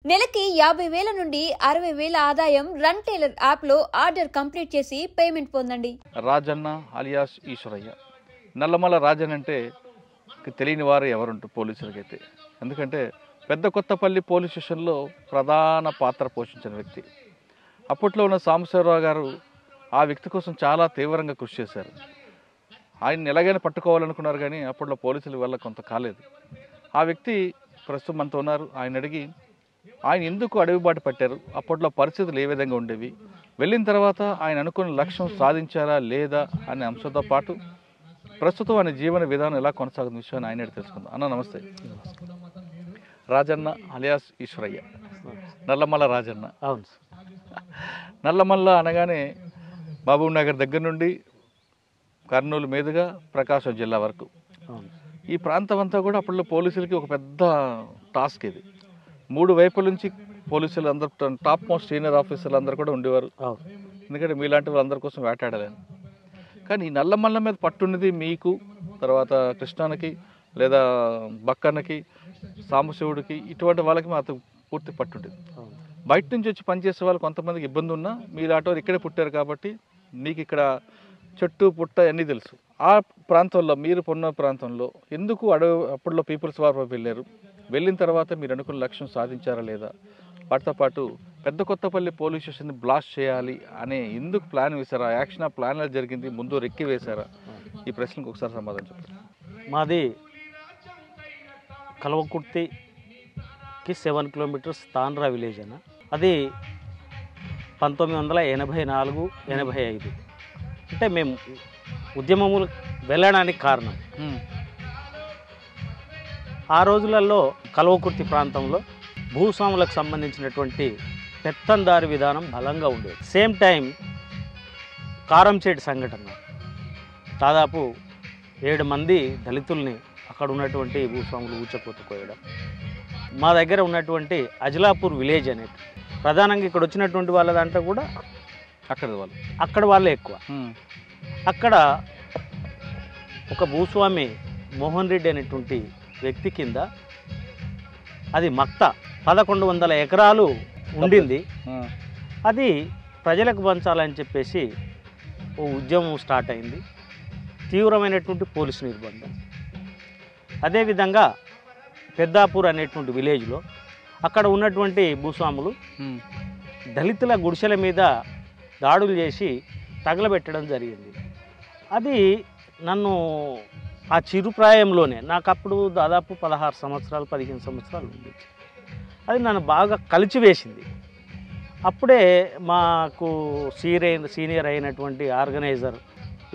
నెలకి 50,000 నుండి 60,000 ఆదాయం రన్ టైలర్ యాప్లో ఆర్డర్ కంప్లీట్ చేసి పేమెంట్ పొందండి. రాజన్న అలియాస్ ఈశ్వరయ్య. నల్లమల్ల రాజన్ అంటే తెలియని వారు ఎవరుంటారు పోలీసులకైతే. ఎందుకంటే పెద్ద కొత్తపల్లి పోలీస్ స్టేషన్లో ప్రధాన పాత్ర పోషించిన వ్యక్తి. అప్పట్లో ఉన్న సాంబశివరావు గారు ఆ వ్యక్తి కోసం చాలా తీవ్రంగా కృషి చేశారు. ఆయన ఎలాగైనా పట్టుకోవాలనుకున్నారు, కానీ అప్పట్లో పోలీసుల వల్ల కొంత కాలేదు. ఆ వ్యక్తి ప్రస్తుతం మనతో ఉన్నారు. ఆయన అడిగి ఆయన ఎందుకు అడవిబాటు పట్టారు, అప్పట్లో పరిస్థితులు ఏ విధంగా ఉండేవి, వెళ్ళిన తర్వాత ఆయన అనుకున్న లక్ష్యం సాధించారా లేదా అనే అంశంతో పాటు ప్రస్తుతం ఆయన జీవన విధానం ఎలా కొనసాగుతున్న విషయాన్ని ఆయన తెలుసుకుందాం. అన్న నమస్తే. రాజన్న అలియాస్ ఈశ్వరయ్య, నల్లమల్ల రాజన్న. అవును. నల్లమల్ల అనగానే మహబూబ్ నగర్ దగ్గర నుండి కర్నూలు మీదుగా ప్రకాశం జిల్లా వరకు ఈ ప్రాంతం అంతా కూడా అప్పట్లో పోలీసులకి ఒక పెద్ద టాస్క్ ఇది. 3 వైపుల నుంచి పోలీసులు అందరూ టాప్ మోస్ట్ సీనియర్ ఆఫీసర్లు అందరూ కూడా ఉండేవారు. ఎందుకంటే మీలాంటి వాళ్ళందరి కోసం వేటాడలేను. కానీ ఈ నల్లమల్ల మీద పట్టున్నది మీకు, తర్వాత కృష్ణానికి లేదా బక్కన్నకి, సాంబశివుడికి, ఇటువంటి వాళ్ళకి మాత్రం పూర్తి పట్టుండేది. బయట నుంచి వచ్చి పనిచేసే వాళ్ళు కొంతమందికి ఇబ్బంది ఉన్నా మీరు ఆటో ఇక్కడే పుట్టారు కాబట్టి మీకు ఇక్కడ చెట్టు పుట్ట అన్నీ తెలుసు. ఆ ప్రాంతంలో మీరు పొన్న ప్రాంతంలో ఎందుకు అప్పట్లో పీపుల్స్ వార్ వెళ్ళారు, వెళ్ళిన తర్వాత మీరు అనుకున్న లక్ష్యం సాధించారా లేదా, వాటితో పాటు పెద్ద కొత్తపల్లి పోలీస్ స్టేషన్ని బ్లాస్ట్ చేయాలి అనే ఎందుకు ప్లాన్ వేశారా, యాక్షన్ ఆ ప్లాన్ జరిగింది, ముందు రెక్కి వేశారా, ఈ ప్రశ్నకు ఒకసారి సమాధానం చెప్పండి. మాది కల్వకుర్తికి 7 కిలోమీటర్స్ తాండ్రా విలేజ్ అన్న. అది 1984-85 అంటే మేము ఉద్యమములు వెళ్ళడానికి కారణం. ఆ రోజులలో కల్వకుర్తి ప్రాంతంలో భూస్వాములకు సంబంధించినటువంటి పెత్తందారి విధానం బలంగా ఉండేది. సేమ్ టైం కారంచేటి సంఘటన, దాదాపు 7 మంది దళితుల్ని అక్కడ ఉన్నటువంటి భూస్వాములు ఊచకోతకోయడం. మా దగ్గర ఉన్నటువంటి అజలాపూర్ విలేజ్ అనేది ప్రధానంగా ఇక్కడ వచ్చినటువంటి వాళ్ళ దాంట్లో కూడా అక్కడ వాళ్ళే ఎక్కువ. అక్కడ ఒక భూస్వామి మోహన్ రెడ్డి అనేటువంటి వ్యక్తి కింద అది మక్తా 1100 ఎకరాలు ఉండింది. అది ప్రజలకు పంచాలని చెప్పేసి ఓ ఉద్యమం స్టార్ట్ అయింది. తీవ్రమైనటువంటి పోలీసు నిర్బంధం. అదేవిధంగా పెద్దాపూర్ అనేటువంటి విలేజ్లో అక్కడ ఉన్నటువంటి భూస్వాములు దళితుల గుడిసెల మీద దాడులు చేసి తగలబెట్టడం జరిగింది. అది నన్ను ఆ చిరుప్రాయంలోనే, నాకు అప్పుడు దాదాపు 16 సంవత్సరాలు 15 సంవత్సరాలు ఉంది, అది నన్ను బాగా కలిచివేసింది. అప్పుడే మాకు సీనియర్ అయినటువంటి ఆర్గనైజర్,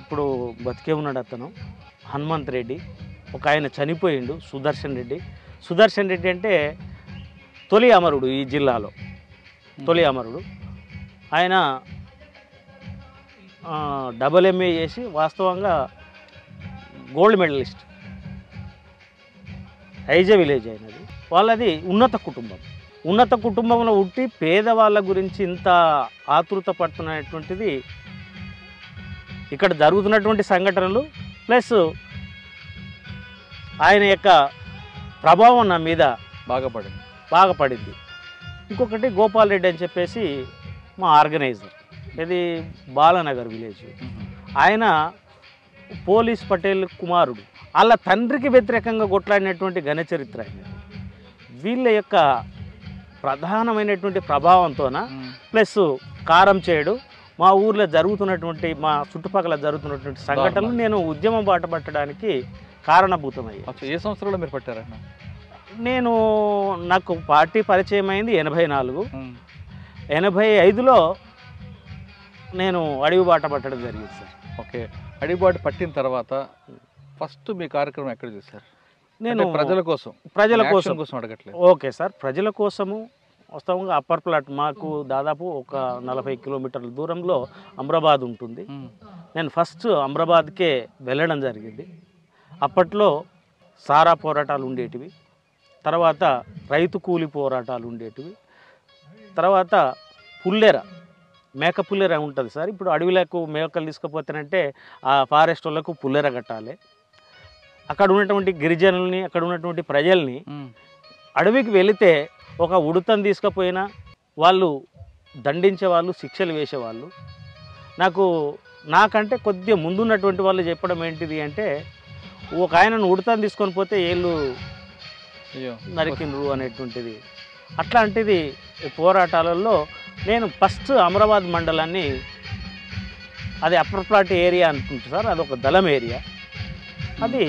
ఇప్పుడు బతికే ఉన్నాడు అతను, హనుమంత్ రెడ్డి, ఒక ఆయన చనిపోయిండు, సుదర్శన్ రెడ్డి అంటే తొలి అమరుడు ఈ జిల్లాలో, తొలి అమరుడు. ఆయన MA చేసి వాస్తవంగా గోల్డ్ మెడలిస్ట్. ఐజే విలేజ్ అయినది వాళ్ళది. ఉన్నత కుటుంబంలో ఉట్టి పేదవాళ్ళ గురించి ఇంత ఆతృత పడుతున్నటువంటిది ఇక్కడ జరుగుతున్నటువంటి సంఘటనలు, ప్లస్ ఆయన యొక్క ప్రభావం నా మీద బాగా పడింది. ఇంకొకటి గోపాల్ రెడ్డి అని చెప్పేసి మా ఆర్గనైజర్, ఇది బాలానగర్ విలేజ్. ఆయన పోలీస్ పటేల్ కుమారుడు. వాళ్ళ తండ్రికి వ్యతిరేకంగా కొట్లాడినటువంటి ఘనచరిత్ర ఆయన. వీళ్ళ యొక్క ప్రధానమైనటువంటి ప్రభావంతోన ప్లస్ కారం చేయడు మా ఊర్లో జరుగుతున్నటువంటి, మా చుట్టుపక్కల జరుగుతున్నటువంటి సంఘటనలు నేను ఉద్యమం బాట పట్టడానికి కారణభూతమయ్యాయి. ఏ సంవత్సరంలో మీరు పట్టారన్న? నాకు పార్టీ పరిచయం అయింది 84. 85లో నేను అడవి బాట పట్టడం జరిగింది సార్. ఓకే. అడవి బాట పట్టిన తర్వాత ఫస్ట్ మీ కార్యక్రమం ఎక్కడ చేశారు? నేను ప్రజల కోసం అడగట్లేదు. ఓకే సార్, ప్రజల కోసము. వాస్తవంగా అప్పర్ ప్లాట్ మాకు దాదాపు ఒక 40 కిలోమీటర్ల దూరంలో అమ్రాబాద్ ఉంటుంది. నేను ఫస్ట్ అమ్రాబాద్కే వెళ్ళడం జరిగింది. అప్పట్లో సారా పోరాటాలు ఉండేటివి, తర్వాత రైతు కూలి పోరాటాలు ఉండేటివి, తర్వాత మేక పుల్లెర ఉంటుంది సార్. ఇప్పుడు అడవిలకు మేకలు తీసుకుపోతానంటే ఆ ఫారెస్ట్ వాళ్ళకు పుల్లెర కట్టాలి. అక్కడ ఉన్నటువంటి గిరిజనుల్ని, అక్కడ ఉన్నటువంటి ప్రజల్ని అడవికి వెళితే ఒక ఉడతను తీసుకుపోయినా వాళ్ళు దండించేవాళ్ళు, శిక్షలు వేసేవాళ్ళు. నాకంటే కొద్దిగా ముందున్నటువంటి వాళ్ళు చెప్పడం ఏంటిది అంటే, ఒక ఆయనను ఉడతను తీసుకొని పోతే ఏళ్ళు నరికిండ్రు అనేటువంటిది. అట్లాంటిది పోరాటాలలో నేను ఫస్ట్ అమరాబాద్ మండలాన్ని, అది అప్పర్ ప్లాట్ ఏరియా అనుకుంటా సార్, అది ఒక దళం ఏరియా. అది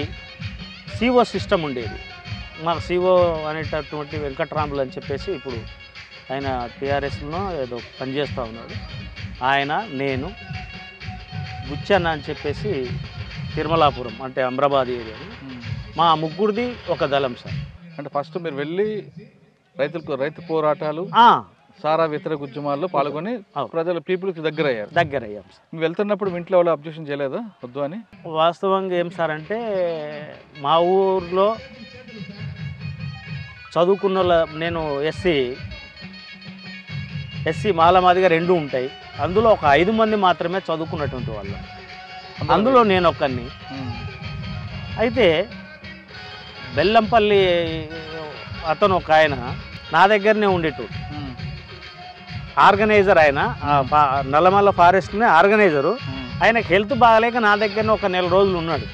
సిఓ సిస్టమ్ ఉండేది. మాకు సిఓ అనేటటువంటి వెంకట్రాములు అని చెప్పేసి ఇప్పుడు ఆయన టీఆర్ఎస్లో ఏదో పనిచేస్తూ ఉన్నాడు. ఆయన, నేను, బుచ్చన్న అని చెప్పేసి తిరుమలాపురం అంటే అమరాబాద్ ఏరియా, మా ముగ్గురిది ఒక దళం సార్. అంటే ఫస్ట్ మీరు వెళ్ళి రైతు పోరాటాలు, సారా వ్యతిరేక ఉద్యమాల్లో పాల్గొని ప్రజల పీపుల్కి దగ్గర అయ్యాం సార్. మీరు వెళ్తున్నప్పుడు మీ ఇంట్లో వాళ్ళు అబ్జెక్షన్ చేయలేదా వద్దు అని? వాస్తవంగా ఏం సార్ అంటే, మా ఊర్లో చదువుకున్న నేను ఎస్సీ మాలమాదిగా 2 ఉంటాయి. అందులో ఒక 5 మంది మాత్రమే చదువుకున్నటువంటి వాళ్ళు. అందులో నేను ఒక్కడిని. అయితే బెల్లంపల్లి అతను ఒక ఆయన నా దగ్గరనే ఉండేటోడు, ఆర్గనైజర్. ఆయన నల్లమల్ల ఫారెస్ట్నే ఆర్గనైజరు. ఆయనకు హెల్త్ బాగాలేక నా దగ్గరనే ఒక 4 రోజులు ఉన్నాడు.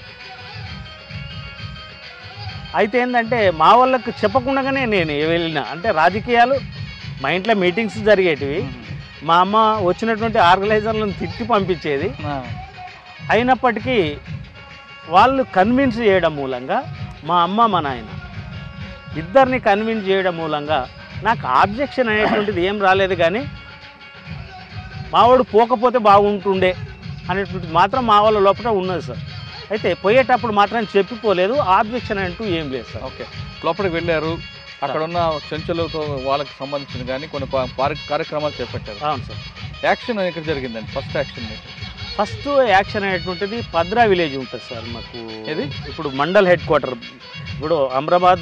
అయితే ఏంటంటే మా వాళ్ళకు చెప్పకుండానే నేను వెళ్ళిన, అంటే రాజకీయాలు మా ఇంట్లో మీటింగ్స్ జరిగేటివి. మా అమ్మ వచ్చినటువంటి ఆర్గనైజర్లను తిట్టి పంపించేది. అయినప్పటికీ వాళ్ళు కన్విన్స్ చేయడం మూలంగా, మా అమ్మ మా నాయన ఇద్దరిని కన్విన్స్ చేయడం మూలంగా నాకు ఆబ్జెక్షన్ అనేటువంటిది ఏం రాలేదు. కానీ మావాడు పోకపోతే బాగుంటుండే అనేటువంటిది మాత్రం మా వాళ్ళ లోపల ఉన్నది సార్. అయితే పోయేటప్పుడు మాత్రం చెప్పిపోలేదు, ఆబ్జెక్షన్ అంటూ ఏం లేదు సార్. ఓకే, లోపలికి వెళ్ళారు, అక్కడ ఉన్న చెంచులతో వాళ్ళకి సంబంధించిన కానీ కొన్ని కార్యక్రమాలు చేపట్టారు. అవును సార్. యాక్షన్ ఎక్కడ జరిగిందండి? ఫస్ట్ యాక్షన్ అనేటువంటిది పద్రా విలేజ్ ఉంటుంది సార్ మాకు. ఇది ఇప్పుడు మండల్ హెడ్ క్వార్టర్. ఇప్పుడు అమరాబాద్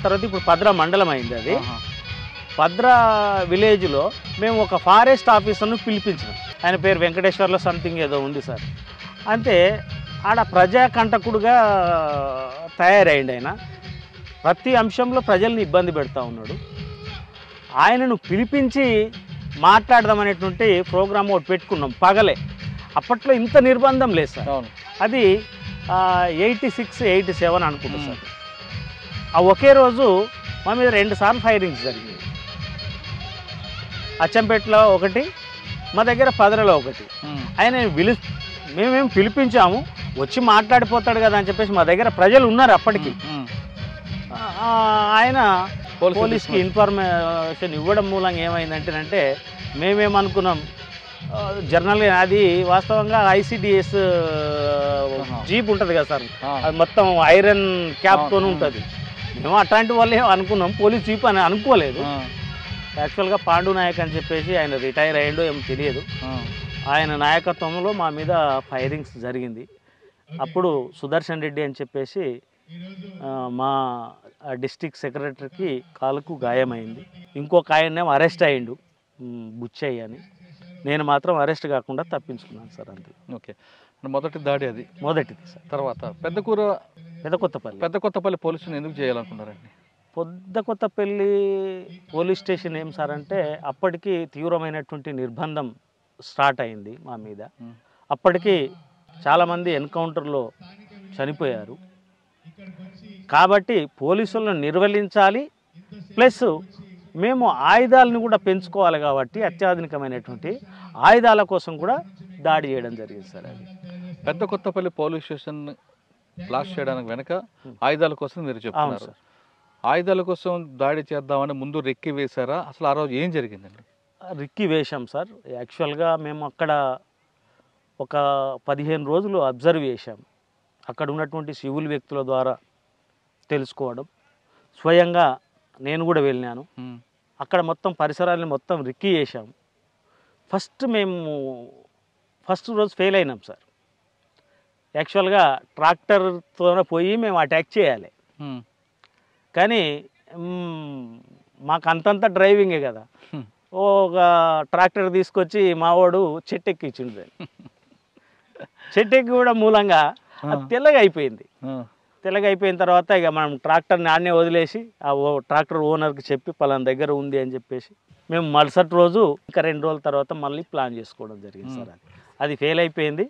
తర్వాత ఇప్పుడు పద్రా మండలం అయింది. అది పద్రా విలేజ్లో మేము ఒక ఫారెస్ట్ ఆఫీసర్ను పిలిపించినాం. ఆయన పేరు వెంకటేశ్వర్లో సంథింగ్ ఏదో ఉంది సార్. అంటే ఆడ ప్రజాకంటకుడుగా తయారైంది. ఆయన ప్రతి అంశంలో ప్రజల్ని ఇబ్బంది పెడతా ఉన్నాడు. ఆయనను పిలిపించి మాట్లాడదామనేటువంటి ప్రోగ్రామ్ ఒకటి పెట్టుకున్నాం పగలే. అప్పట్లో ఇంత నిర్బంధం లేదు సార్. అది 86, 87 అనుకుంటా సార్. ఆ ఒకే రోజు మా మీద 2 సార్లు ఫైరింగ్స్ జరిగింది. అచ్చంపేటలో ఒకటి, మా దగ్గర పదరలో ఒకటి. ఆయన మేమేం పిలిపించాము, వచ్చి మాట్లాడిపోతాడు కదా అని చెప్పేసి మా దగ్గర ప్రజలు ఉన్నారు అప్పటికి. ఆయన పోలీస్కి ఇన్ఫర్మేషన్ ఇవ్వడం మూలంగా ఏమైందంటేనంటే, మేమేమనుకున్నాం జనరల్గా అది వాస్తవంగా ఐసిడిఎస్ జీప్ ఉంటుంది కదా సార్, అది మొత్తం ఐరన్ క్యాప్తో ఉంటుంది. మేము అట్లాంటి వాళ్ళే అనుకున్నాం, పోలీస్ జీప్ అని అనుకోలేదు. యాక్చువల్గా పాండు నాయక్ అని చెప్పేసి ఆయన రిటైర్ అయ్యిండో ఏమో తెలియదు. ఆయన నాయకత్వంలో మా మీద ఫైరింగ్స్ జరిగింది. అప్పుడు సుదర్శన్ రెడ్డి అని చెప్పేసి మా డిస్ట్రిక్ట్ సెక్రటరీకి కాలుకు గాయమైంది. ఇంకొక ఆయన్నేమో అరెస్ట్ అయ్యిండు, బుచ్చయ్య అని. నేను మాత్రం అరెస్ట్ కాకుండా తప్పించుకున్నాను సార్ అంతే. ఓకే, మొదటి దాడి అది మొదటిది సార్. తర్వాత పెద్దకొత్తపల్లి పోలీసుని ఎందుకు చేయాలనుకున్నారండి? పెద్దకొత్తపల్లి పోలీస్ స్టేషన్ ఏం సార్ అంటే, అప్పటికి తీవ్రమైనటువంటి నిర్బంధం స్టార్ట్ అయింది మా మీద. అప్పటికి చాలామంది ఎన్కౌంటర్లో చనిపోయారు. కాబట్టి పోలీసులను నిర్వహించాలి, ప్లస్ మేము ఆయుధాలను కూడా పెంచుకోవాలి. కాబట్టి అత్యాధునికమైనటువంటి ఆయుధాల కోసం కూడా దాడి చేయడం జరిగింది సార్. అది పెద్దకొత్తపల్లి పోలీస్ స్టేషన్ బ్లాస్ట్ చేయడానికి వెనక ఆయుధాల కోసం మీరు చెప్తున్నారు. ఆయుధాల కోసం దాడి చేద్దామని ముందు రెక్కి వేశారా? అసలు ఆ రోజు ఏం జరిగిందండి? రెక్కి వేశాం సార్. యాక్చువల్గా మేము అక్కడ ఒక 15 రోజులు అబ్జర్వ్ చేశాం. అక్కడ ఉన్నటువంటి సివిల్ వ్యక్తుల ద్వారా తెలుసుకోవడం, స్వయంగా నేను కూడా వెళ్ళాను. అక్కడ మొత్తం పరిసరాలను మొత్తం రెక్కి చేశాం. ఫస్ట్ రోజు ఫెయిల్ అయినాం సార్. యాక్చువల్గా ట్రాక్టర్తోనే పోయి మేము అటాక్ చేయాలి, కానీ మాకు అంతంత డ్రైవింగే కదా. ఒక ట్రాక్టర్ తీసుకొచ్చి మావాడు చెట్టు ఎక్కించిండు. చెట్టు ఎక్కి కూడా మూలంగా అది తెల్లగా అయిపోయింది. తెల్లగా అయిపోయిన తర్వాత ఇక మనం ట్రాక్టర్ని ఆడనే వదిలేసి ఆ ట్రాక్టర్ ఓనర్కి చెప్పి పలానా దగ్గర ఉంది అని చెప్పేసి మేము మరుసటి రోజు ఇంకా 2 రోజుల తర్వాత మళ్ళీ ప్లాన్ చేసుకోవడం జరిగింది సార్. అది ఫెయిల్ అయిపోయింది.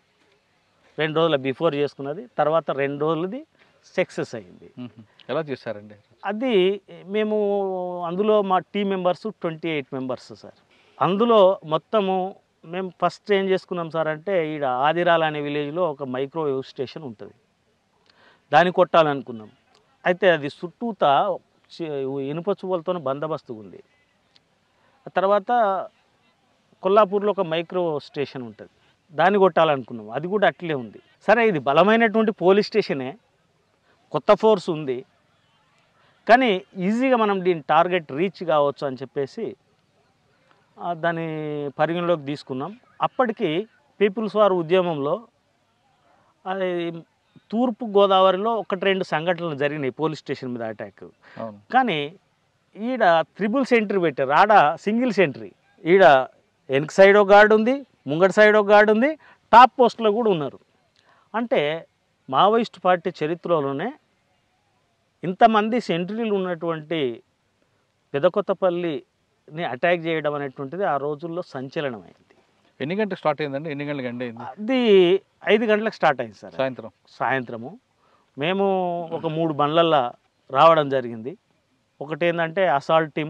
2 రోజుల బిఫోర్ చేసుకున్నది, తర్వాత 2 రోజులది సక్సెస్ అయింది. ఎలా చేశారండి అది? మేము అందులో మా టీం మెంబర్స్ 28 మెంబర్స్ సార్. అందులో మొత్తము మేము ఫస్ట్ ఏం చేసుకున్నాం సార్ అంటే, ఈడ ఆదిరాల అనే విలేజ్లో ఒక మైక్రోవేవ్ స్టేషన్ ఉంటుంది, దాన్ని కొట్టాలనుకున్నాం. అయితే అది చుట్టూతా ఇనుప చువ్వలతో బందోబస్తు ఉంది. తర్వాత కొల్లాపూర్లో ఒక మైక్రో స్టేషన్ ఉంటుంది, దాన్ని కొట్టాలనుకున్నాం. అది కూడా అట్లే ఉంది. సరే, ఇది బలమైనటువంటి పోలీస్ స్టేషనే, కొత్త ఫోర్స్ ఉంది, కానీ ఈజీగా మనం దీని టార్గెట్ రీచ్ కావచ్చు అని చెప్పేసి దాన్ని పరిగణలోకి తీసుకున్నాం. అప్పటికి పీపుల్స్ వార్ ఉద్యమంలో అది తూర్పు గోదావరిలో 1-2 సంఘటనలు జరిగినాయి పోలీస్ స్టేషన్ మీద అటాక్. కానీ ఈడ ట్రిపుల్ సెంట్రీ పెట్టారు, ఆడ సింగిల్ సెంట్రీ. ఈడ వెనక సైడ్ ఒక గార్డు ఉంది, ముంగటి సైడ్ ఒక గార్డు ఉంది, టాప్ పోస్ట్లో కూడా ఉన్నారు. అంటే మావోయిస్ట్ పార్టీ చరిత్రలోనే ఇంతమంది సెంట్రీలు ఉన్నటువంటి పెదకొత్తపల్లిని అటాక్ చేయడం అనేటువంటిది ఆ రోజుల్లో సంచలనమైంది. ఎన్ని గంటలకు స్టార్ట్ అయిందండి? ఎన్ని గంటలకు ఎండ్ అయింది? అది 5 గంటలకు స్టార్ట్ అయింది సార్. సాయంత్రము మేము ఒక 3 బండ్లల్లో రావడం జరిగింది. ఒకటి ఏంటంటే అసాల్ట్ టీం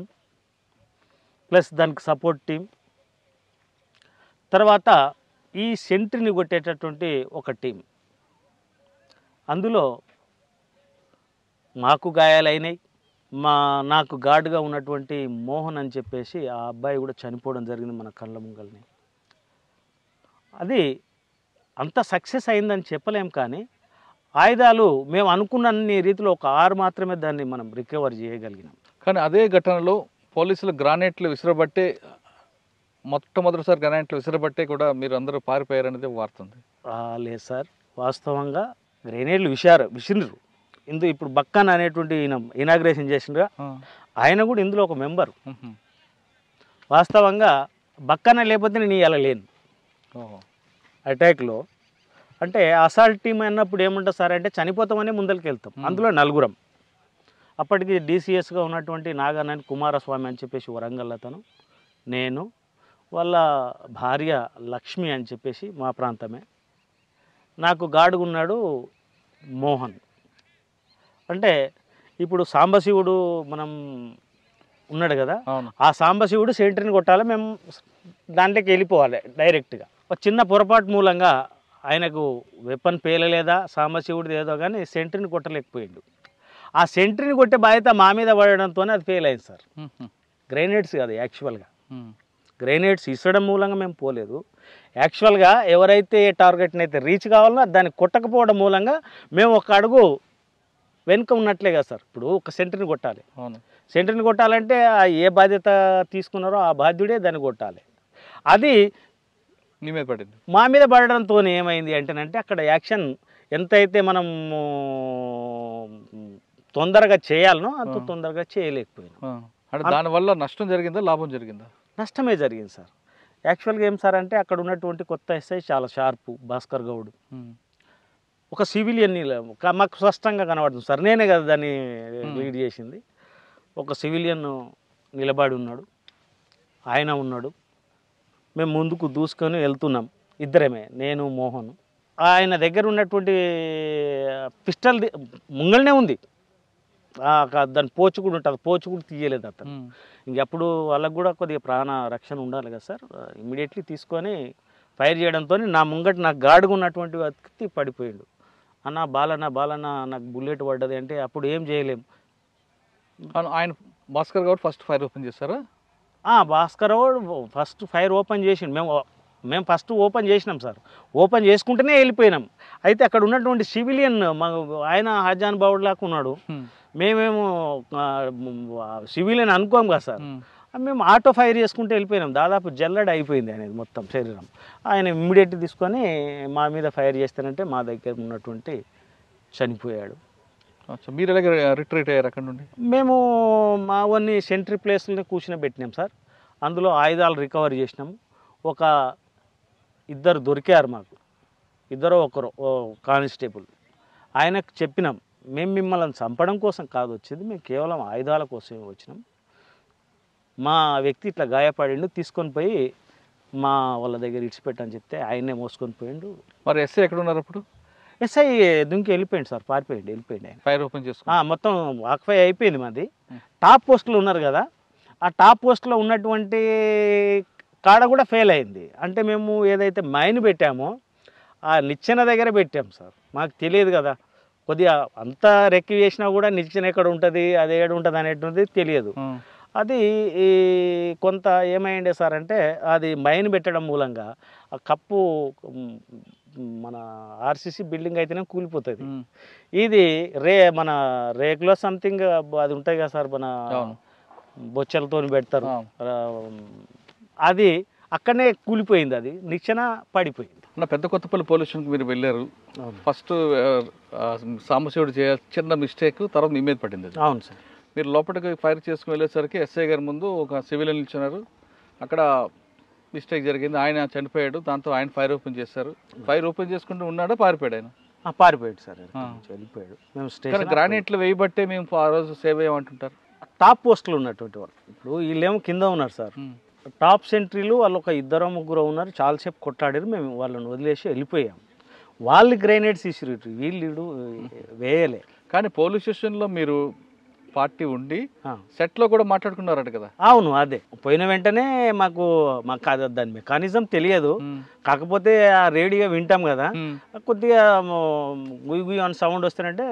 ప్లస్ దానికి సపోర్ట్ టీం, తర్వాత ఈ సెంట్రీని కొట్టేటటువంటి ఒక టీం. అందులో మాకు గాయాలైనాయి. నాకు గార్డుగా ఉన్నటువంటి మోహన్ అని చెప్పేసి ఆ అబ్బాయి కూడా చనిపోవడం జరిగింది మన కళ్ళ ముంగల్ని. అది అంత సక్సెస్ అయిందని చెప్పలేం, కానీ ఆయుధాలు మేము అనుకున్న రీతిలో ఒక 6 మాత్రమే దాన్ని మనం రికవర్ చేయగలిగినాం. కానీ అదే ఘటనలో పోలీసులు గ్రానైట్లు విసిరబట్టే, మొట్టమొదటిసారి గ్రానైట్లు విసిరబట్టే కూడా మీరు అందరూ పారిపోయారనేది వార్త ఉంది. లేదు సార్, వాస్తవంగా గ్రెనేడ్లు విసిరినరు. ఇప్పుడు బక్కన్ అనేటువంటి ఇనాగ్రేషన్ చేసిండ్రుగా, ఆయన కూడా ఇందులో ఒక మెంబరు. వాస్తవంగా బక్కన లేకపోతే నేను ఇలా లేను అటాక్లో. అంటే అసాల్ట్ టీం అన్నప్పుడు ఏముంటుంది సార్ అంటే, చనిపోతామని ముందరికి వెళ్తాం. అందులో 4. అప్పటికి డీసీఎస్గా ఉన్నటువంటి నాగార్జున కుమారస్వామి అని చెప్పేసి వరంగల్ అతను, నేను, వాళ్ళ భార్య లక్ష్మి అని చెప్పేసి మా ప్రాంతమే, నాకు గాడుగున్నాడు మోహన్. అంటే ఇప్పుడు సాంబశివుడు మనం ఉన్నాడు కదా, ఆ సాంబశివుడు సెంటర్ని కొట్టాలి, మేము దాంట్లోకి వెళ్ళిపోవాలి డైరెక్ట్గా. ఒక చిన్న పొరపాటు మూలంగా ఆయనకు వెపన్ పేలలేదా సాంబశివుడిది ఏదో కానీ సెంటర్ని కొట్టలేకపోయిండు. ఆ సెంటర్ని కొట్టే బాధ్యత మా మీద పడడంతోనే అది ఫెయిల్ అయింది సార్. గ్రెనేడ్స్ కాదు, యాక్చువల్గా గ్రెనేడ్స్ ఇసడం మూలంగా మేము పోలేదు. యాక్చువల్గా ఎవరైతే టార్గెట్ని అయితే రీచ్ కావాలనో దాన్ని కొట్టకపోవడం మూలంగా మేము ఒక అడుగు వెనుక ఉన్నట్లే కదా సార్. ఇప్పుడు ఒక సెంటర్ని కొట్టాలి, సెంటర్ని కొట్టాలంటే ఏ బాధ్యత తీసుకున్నారో ఆ బాధ్యుడే దాన్ని కొట్టాలి. అది మా మీద పడడంతో ఏమైంది అంటేనంటే, అక్కడ యాక్షన్ ఎంతైతే మనం తొందరగా చేయాలనో అంత తొందరగా చేయలేకపోయినాం. దానివల్ల నష్టం జరిగిందా, లాభం జరిగిందా? నష్టమే జరిగింది సార్. యాక్చువల్గా ఏం సార్ అంటే, అక్కడ ఉన్నటువంటి కొత్త ఎస్ఐ చాలా షార్పు, భాస్కర్ గౌడ్. ఒక సివిలియన్ని మాకు స్పష్టంగా కనబడుతుంది సార్, నేనే కదా దాన్ని లీడ్ చేసింది. ఒక సివిలియన్ నిలబడి ఉన్నాడు, ఆయన ఉన్నాడు, మేము ముందుకు దూసుకొని వెళ్తున్నాం, ఇద్దరమే, నేను మోహన్. ఆయన దగ్గర ఉన్నటువంటి పిస్టల్ ముంగల్నే ఉంది, దాని పోచు కూడా ఉంటుంది, పోచు కూడా తీయలేదు అతను. ఇంకెప్పుడు వాళ్ళకు కూడా కొద్దిగా ప్రాణ రక్షణ ఉండాలి కదా సార్. ఇమ్మీడియట్లీ తీసుకొని ఫైర్ చేయడంతో నా ముంగట నాకు గాడుగా ఉన్నటువంటి వ్యక్తి పడిపోయాడు. అన్న బాలన్న నాకు బుల్లెట్ పడ్డది అంటే అప్పుడు ఏం చేయలేము. ఆయన Bhaskar Goud first fire open చేస్తారా? Bhaskar Goud first fire open చేసిండు. మేము ఫస్ట్ ఓపెన్ చేసినాం సార్, ఓపెన్ చేసుకుంటూనే వెళ్ళిపోయినాం. అయితే అక్కడ ఉన్నటువంటి సివిలియన్ ఆయన హజాన్ బావుడ్ లాగా ఉన్నాడు, మేమేమో సివిలియన్ అనుకోం కదా సార్. మేము ఆటో ఫైర్ చేసుకుంటూ వెళ్ళిపోయినాం. దాదాపు జల్లడ అయిపోయింది అనేది మొత్తం శరీరం. ఆయన ఇమ్మీడియట్గా తీసుకొని మా మీద ఫైర్ చేస్తానంటే మా దగ్గర ఉన్నటువంటి చనిపోయాడు. మీరు ఎలాగ రిట్రీట్ అయ్యారు అక్కడ నుండి? మేము మా వన్ని సెంట్రీ ప్లేస్లని కూర్చుని సార్. అందులో ఆయుధాలు రికవర్ చేసినాము. ఒక 2 దొరికారు మాకు, 2 ఒకరు కానిస్టేబుల్. ఆయనకు చెప్పినాం మేము మిమ్మల్ని చంపడం కోసం కాదు వచ్చేది, మేము కేవలం ఆయుధాల కోసమే వచ్చినాం. మా వ్యక్తి ఇట్లా గాయపడిండు, తీసుకొని పోయి మా వాళ్ళ దగ్గర ఇడిచిపెట్టని చెప్తే ఆయన్నే మోసుకొని పోయిండు. మరి ఎస్ఐ ఎక్కడ ఉన్నారు అప్పుడు? ఎస్ఐ దుంకి వెళ్ళిపోయింది సార్, వెళ్ళిపోయింది ఆయన. ఫైర్ ఓపెన్ చేసుకో మొత్తం వాక్ఫై అయిపోయింది. మాది టాప్ పోస్టులు ఉన్నారు కదా, ఆ టాప్ పోస్ట్లో ఉన్నటువంటి కాడ కూడా ఫెయిల్ అయింది. అంటే మేము ఏదైతే మైన్ పెట్టామో ఆ నిచ్చెన దగ్గర పెట్టాం సార్. మాకు తెలియదు కదా, కొద్దిగా అంతా రెక్కి చేసినా కూడా నిచ్చెన ఎక్కడ ఉంటుంది, అది ఏడు ఉంటుంది అనేటువంటిది తెలియదు. అది కొంత ఏమైండే సార్ అంటే, అది మైన్ పెట్టడం మూలంగా ఆ కప్పు మన ఆర్సీసీ బిల్డింగ్ అయితేనే కూలిపోతుంది. ఇది మన రేకులో సంథింగ్ అది ఉంటాయి కదా సార్, మన బొచ్చలతో పెడతారు, అది అక్కడనే కూలిపోయింది. అది నిచ్చెన పడిపోయింది. పెద్ద కొత్తపల్లి పోలీస్ స్టేషన్కి మీరు వెళ్ళారు. ఫస్ట్ సాంబశివుడు చిన్న మిస్టేక్, తర్వాత మీ మీద పడింది. అవును సార్. మీరు లోపలికి ఫైర్ చేసుకుని వెళ్ళేసరికి ఎస్ఐ గారి ముందు ఒక సివిలియన్ నిల్చున్నారు. అక్కడ మిస్టేక్ జరిగింది, ఆయన చనిపోయాడు. దాంతో ఆయన ఫైర్ ఓపెన్ చేశారు. ఫైర్ ఓపెన్ చేసుకుంటూ ఉన్నాడా, పారిపోయాడు ఆయన? పారిపోయాడు సార్, వెళ్ళిపోయాడు. మేము స్టేషన్ గ్రానైట్లు వేయబట్టే మేము ఆ రోజు సేవ్ అయ్యామంటుంటారు. టాప్ పోస్టులు ఉన్నటువంటి వాళ్ళు. ఇప్పుడు వీళ్ళేమో కింద ఉన్నారు సార్, టాప్ సెంట్రీలు వాళ్ళు ఒక 2-3 ఉన్నారు. చాలాసేపు కొట్లాడారు, మేము వాళ్ళని వదిలేసి వెళ్ళిపోయాం. వాళ్ళు గ్రైనేడ్స్ ఇసిరు, వీళ్ళు వేయలే. కానీ పోలీస్ స్టేషన్లో మీరు పార్టీ ఉండి సెట్లో కూడా మాట్లాడుకున్నారట కదా? అవును, అదే పోయిన వెంటనే మాకు దాని మెకానిజం తెలియదు. కాకపోతే ఆ రేడియో వింటాం కదా, కొద్దిగా గుయ్యి అని సౌండ్ వస్తానంటే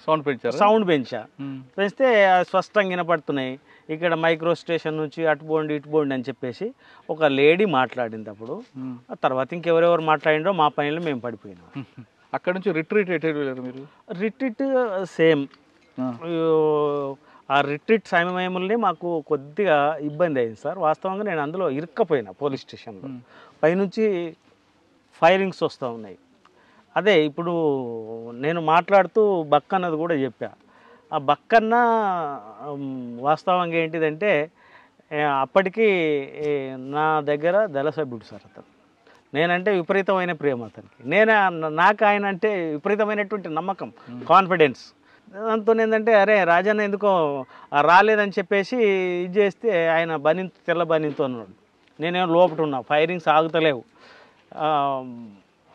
సౌండ్ పెంచితే స్పష్టంగా వినపడుతున్నాయి. ఇక్కడ మైక్రో స్టేషన్ నుంచి అటుపోండి ఇటుపోండి అని చెప్పేసి ఒక లేడీ మాట్లాడింది. అప్పుడు ఆ తర్వాత ఇంకెవరెవరు మాట్లాడిండ్రో మా పనిలో మేము పడిపోయినాం. అక్కడ నుంచి రిట్రీట్ మీరు? Retreat same. ఆ రిట్రీట్ సమయంలో మాకు కొద్దిగా ఇబ్బంది అయింది సార్. వాస్తవంగా నేను అందులో ఇరుక్కపోయినా పోలీస్ స్టేషన్లో. పైనుంచి ఫైరింగ్స్ వస్తూ ఉన్నాయి. అదే ఇప్పుడు నేను మాట్లాడుతూ బక్కన్నది కూడా చెప్పా. ఆ బక్కన్న వాస్తవంగా ఏంటిదంటే, అప్పటికి నా దగ్గర దళ సభ్యుడు సార్ అతను. నేనంటే విపరీతమైన ప్రేమ అతనికి. నాకు ఆయన అంటే విపరీతమైనటువంటి నమ్మకం, కాన్ఫిడెన్స్. దాంతో ఏంటంటే, అరే రాజన్న ఎందుకో రాలేదని చెప్పేసి ఇది చేస్తే ఆయన తెల్ల బనీతో అన్నాడు. నేనేమో లోపల ఉన్నా, ఫైరింగ్స్ ఆగుతలేవు.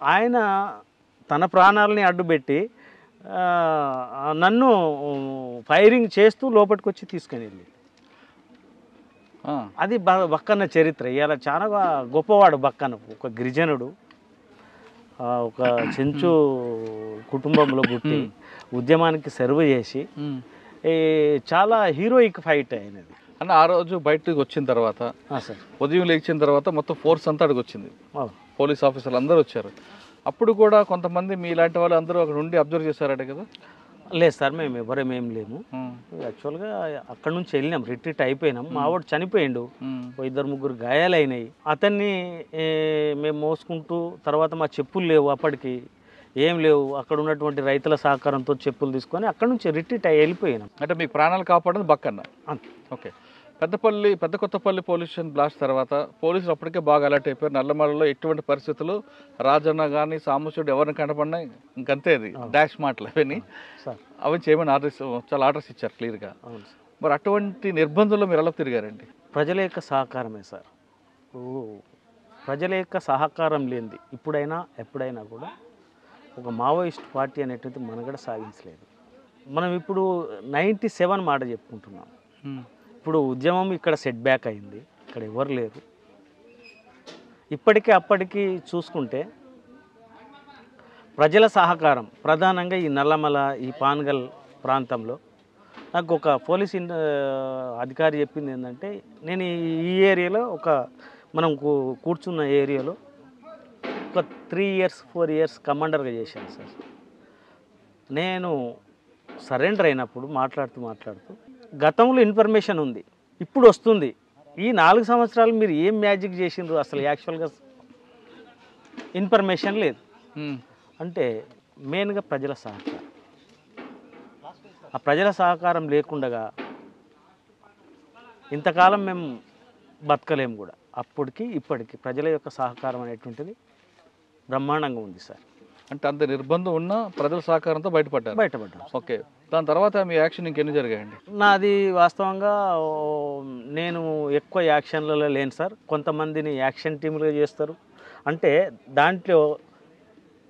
ఆయన తన ప్రాణాలని అడ్డుపెట్టి నన్ను ఫైరింగ్ చేస్తూ లోపలికి వచ్చి తీసుకొని వెళ్ళి, అది బక్కన్న చరిత్ర. ఇవాళ చాలా గొప్పవాడు బక్కన్న. ఒక గిరిజనుడు, ఒక చెంచు కుటుంబంలో పుట్టి ఉద్యమానికి సర్వ్ చేసి చాలా హీరోయిక్ ఫైట్ అయినది అన్న. ఆ రోజు బయటకు వచ్చిన తర్వాత సార్, ఉదయం లేచిన తర్వాత మొత్తం ఫోర్స్ అంతా అక్కడికి వచ్చింది, పోలీస్ ఆఫీసర్లు అందరూ వచ్చారు. అప్పుడు కూడా కొంతమంది మీ ఇలాంటి వాళ్ళు అందరూ అక్కడ ఉండి అబ్జర్వ్ చేశారట కదా? లేదు సార్, మేము ఎవరేమేం లేము. యాక్చువల్గా అక్కడ నుంచి వెళ్ళినాం, రిట్రీట్ అయిపోయినాం. మా వాడు చనిపోయిండు, 2-3 గాయాలైనాయి. అతన్ని మేము మోసుకుంటూ, తర్వాత మా చెప్పులు లేవు, అప్పటికి ఏం లేవు. అక్కడ ఉన్నటువంటి రైతుల సహకారంతో చెప్పులు తీసుకొని అక్కడ నుంచి రిట్రీట్ వెళ్ళిపోయినాం. అంటే మీకు ప్రాణాలు కాపాడదు బక్కన్న. ఓకే. పెద్ద కొత్తపల్లి పోలీస్ స్టేషన్ బ్లాస్ట్ తర్వాత పోలీసులు అప్పటికే బాగా అలర్ట్ అయిపోయారు. నల్లమలలో ఎటువంటి పరిస్థితులు రాజన్న కానీ సాంబశివుడు ఎవరిని కనపడినా ఇంకంతే, అది డాష్ మాటలు అవన్నీ. అవి చేయమని చాలా ఆర్డర్స్ ఇచ్చారు క్లియర్గా. మరి అటువంటి నిర్బంధంలో మీరు ఎలా తిరిగారండి? ప్రజల యొక్క సహకారమే సార్. ప్రజల యొక్క సహకారం లేనిది ఇప్పుడైనా ఎప్పుడైనా కూడా ఒక మావోయిస్ట్ పార్టీ అనేటువంటి మనగడ సాగించలేదు. మనం ఇప్పుడు 97 మాట చెప్పుకుంటున్నాం. ఇప్పుడు ఉద్యమం ఇక్కడ సెట్ బ్యాక్ అయింది, ఇక్కడ ఎవరు లేరు. ఇప్పటికీ అప్పటికి చూసుకుంటే ప్రజల సహకారం ప్రధానంగా ఈ నల్లమల, ఈ పాన్గల్ ప్రాంతంలో. నాకు ఒక పోలీస్ అధికారి చెప్పింది ఏంటంటే, నేను ఈ ఏరియాలో మనం కూర్చున్న ఏరియాలో ఒక 3-4 ఇయర్స్ కమాండర్గా చేశాను సార్. నేను సరెండర్ అయినప్పుడు మాట్లాడుతూ గతంలో ఇన్ఫర్మేషన్ ఉంది, ఇప్పుడు వస్తుంది. ఈ 4 సంవత్సరాలు మీరు ఏం మ్యాజిక్ చేసిండ్రు, అసలు యాక్చువల్గా ఇన్ఫర్మేషన్ లేదు. అంటే మెయిన్గా ప్రజల సహకారం. ఆ ప్రజల సహకారం లేకుండా ఇంతకాలం మేము బతకలేము కూడా. అప్పటికి ఇప్పటికి ప్రజల యొక్క సహకారం అనేటువంటిది బ్రహ్మాండంగా ఉంది సార్. అంటే అంత నిర్బంధం ఉన్నా ప్రజల సహకారంతో బయటపడ్డారు. ఓకే, దాని తర్వాత మీ యాక్షన్ ఇంకెన్ని జరిగాయండి? నాది వాస్తవంగా నేను ఎక్కువ యాక్షన్లలో లేను సార్. కొంతమందిని యాక్షన్ టీములుగా చేస్తారు. అంటే దాంట్లో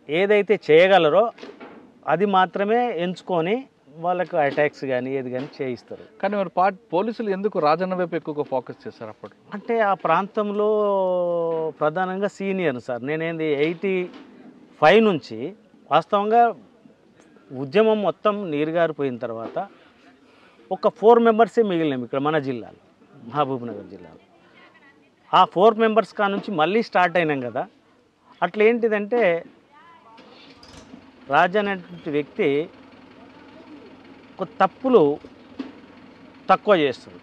ఏదైతే చేయగలరో అది మాత్రమే ఎంచుకొని వాళ్ళకు అటాక్స్ కానీ ఏది కానీ చేయిస్తారు. కానీ మరి పోలీసులు ఎందుకు రాజన్న వైపు ఎక్కువగా ఫోకస్ చేస్తారు అప్పుడు? అంటే ఆ ప్రాంతంలో ప్రధానంగా సీనియర్ సార్. నేనేంది 85 నుంచి వాస్తవంగా ఉద్యమం మొత్తం నీరుగారిపోయిన తర్వాత ఒక 4 మెంబర్సే మిగిలినాం ఇక్కడ మన జిల్లాలో, మహబూబ్ నగర్ జిల్లాలో. ఆ 4 మెంబర్స్ కా నుంచి మళ్ళీ స్టార్ట్ అయినాం కదా. అట్లా ఏంటిదంటే రాజు అనేటువంటి వ్యక్తి తప్పులు తక్కువ చేస్తుంది.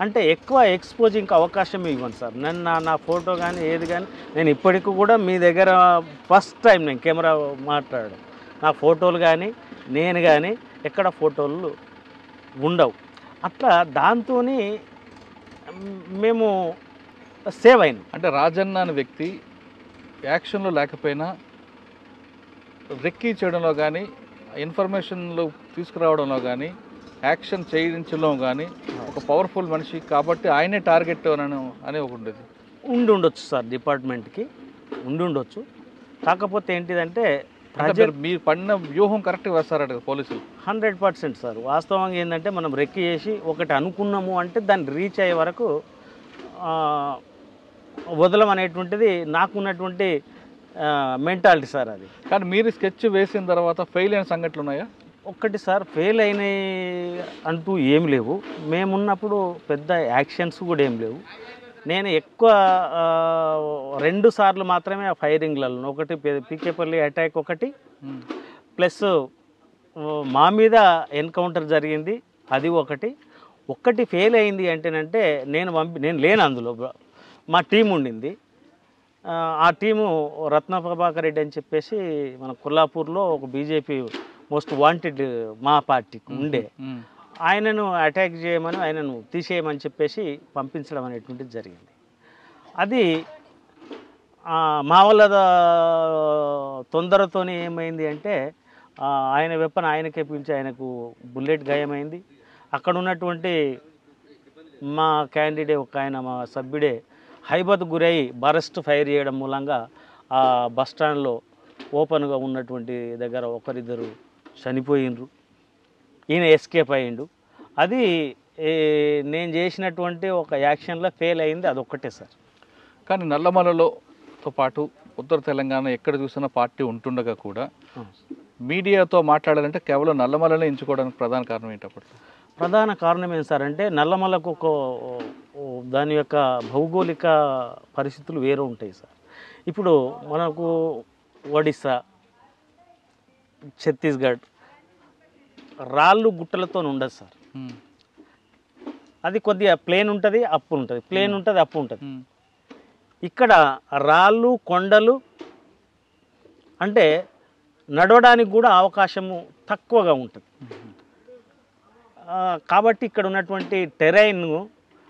అంటే ఎక్కువ ఎక్స్పోజింగ్కి అవకాశం ఇవ్వను సార్. నా ఫోటో కానీ ఏది కానీ నేను ఇప్పటికి కూడా మీ దగ్గర ఫస్ట్ టైం నేను కెమెరా మాట్లాడడం, నా ఫోటోలు కానీ నేను కానీ ఎక్కడ ఫోటోలు ఉండవు. అట్లా దాంతో మేము సేవ్ అయినాం. అంటే రాజన్న అనే వ్యక్తి యాక్షన్లో లేకపోయినా రెక్కీ చేయడంలో కానీ ఇన్ఫర్మేషన్లు తీసుకురావడంలో కానీ యాక్షన్ చేయించడంలో కానీ ఒక పవర్ఫుల్ మనిషి కాబట్టి ఆయనే టార్గెట్ అని ఒక ఉండేది. ఉండొచ్చు సార్, డిపార్ట్మెంట్కి ఉండొచ్చు. కాకపోతే ఏంటిదంటే మీరు పడిన వ్యూహం కరెక్ట్గా వేస్తారట పోలీసులు. 100% సార్. వాస్తవంగా ఏంటంటే మనం రెక్కి చేసి ఒకటి అనుకున్నాము అంటే దాన్ని రీచ్ అయ్యే వరకు వదలం అనేటువంటిది నాకున్నటువంటి మెంటాలిటీ సార్ అది. కానీ మీరు స్కెచ్ వేసిన తర్వాత ఫెయిల్ అయిన సంఘటనలు ఉన్నాయా? ఒక్కటి సార్, ఫెయిల్ అయినాయి అంటూ ఏం లేవు. మేమున్నప్పుడు పెద్ద యాక్షన్స్ కూడా ఏం లేవు. నేను ఎక్కువ 2 సార్లు మాత్రమే ఆ ఫైరింగ్లలో, ఒకటి పీకేపల్లి అటాక్ ఒకటి, ప్లస్ మా మీద ఎన్కౌంటర్ జరిగింది అది ఒకటి ఫెయిల్ అయింది అంటేనంటే నేను లేను అందులో. మా టీం ఉండింది. ఆ టీము రత్న ప్రభాకర్ రెడ్డి అని చెప్పేసి మన కొల్లాపూర్లో ఒక బీజేపీ మోస్ట్ వాంటెడ్ మా పార్టీకి ఉండే, ఆయనను అటాక్ చేయమని ఆయనను తీసేయమని చెప్పేసి పంపించడం అనేటువంటిది జరిగింది. అది మా వాళ్ళ తొందరతోనే ఏమైంది అంటే ఆయన వెపన్ ఆయనకే పిలిచి ఆయనకు బుల్లెట్ గాయమైంది. అక్కడ ఉన్నటువంటి మా క్యాండిడేట్ ఒక ఆయన మా సభ్యుడే హైబత్ గురై బరస్ట్ ఫైర్ చేయడం మూలంగా ఆ బస్టాండ్లో ఓపెన్గా ఉన్నటువంటి దగ్గర ఒకరిద్దరు చనిపోయినరు. ఈయన ఎస్కేప్ అయ్యిండు. అది నేను చేసినటువంటి ఒక యాక్షన్లో ఫెయిల్ అయింది, అదొక్కటే సార్. కానీ నల్లమలలోతో పాటు ఉత్తర తెలంగాణ ఎక్కడ చూసినా పార్టీ ఉంటుండగా కూడా మీడియాతో మాట్లాడాలంటే కేవలం నల్లమలనే ఎంచుకోవడానికి ప్రధాన కారణం ఏంటప్పుడు? ప్రధాన కారణం ఏం సార్ అంటే నల్లమలకు ఒక దాని యొక్క భౌగోళిక పరిస్థితులు వేరే ఉంటాయి సార్. ఇప్పుడు మనకు ఒడిస్సా, ఛత్తీస్గఢ్ రాళ్ళు గుట్టలతో ఉండదు సార్. అది కొద్దిగా ప్లేన్ ఉంటుంది, అప్పు ఉంటుంది, ప్లేన్ ఉంటుంది, అప్పు ఉంటుంది. ఇక్కడ రాళ్ళు కొండలు అంటే నడవడానికి కూడా అవకాశము తక్కువగా ఉంటుంది. కాబట్టి ఇక్కడ ఉన్నటువంటి టెరైన్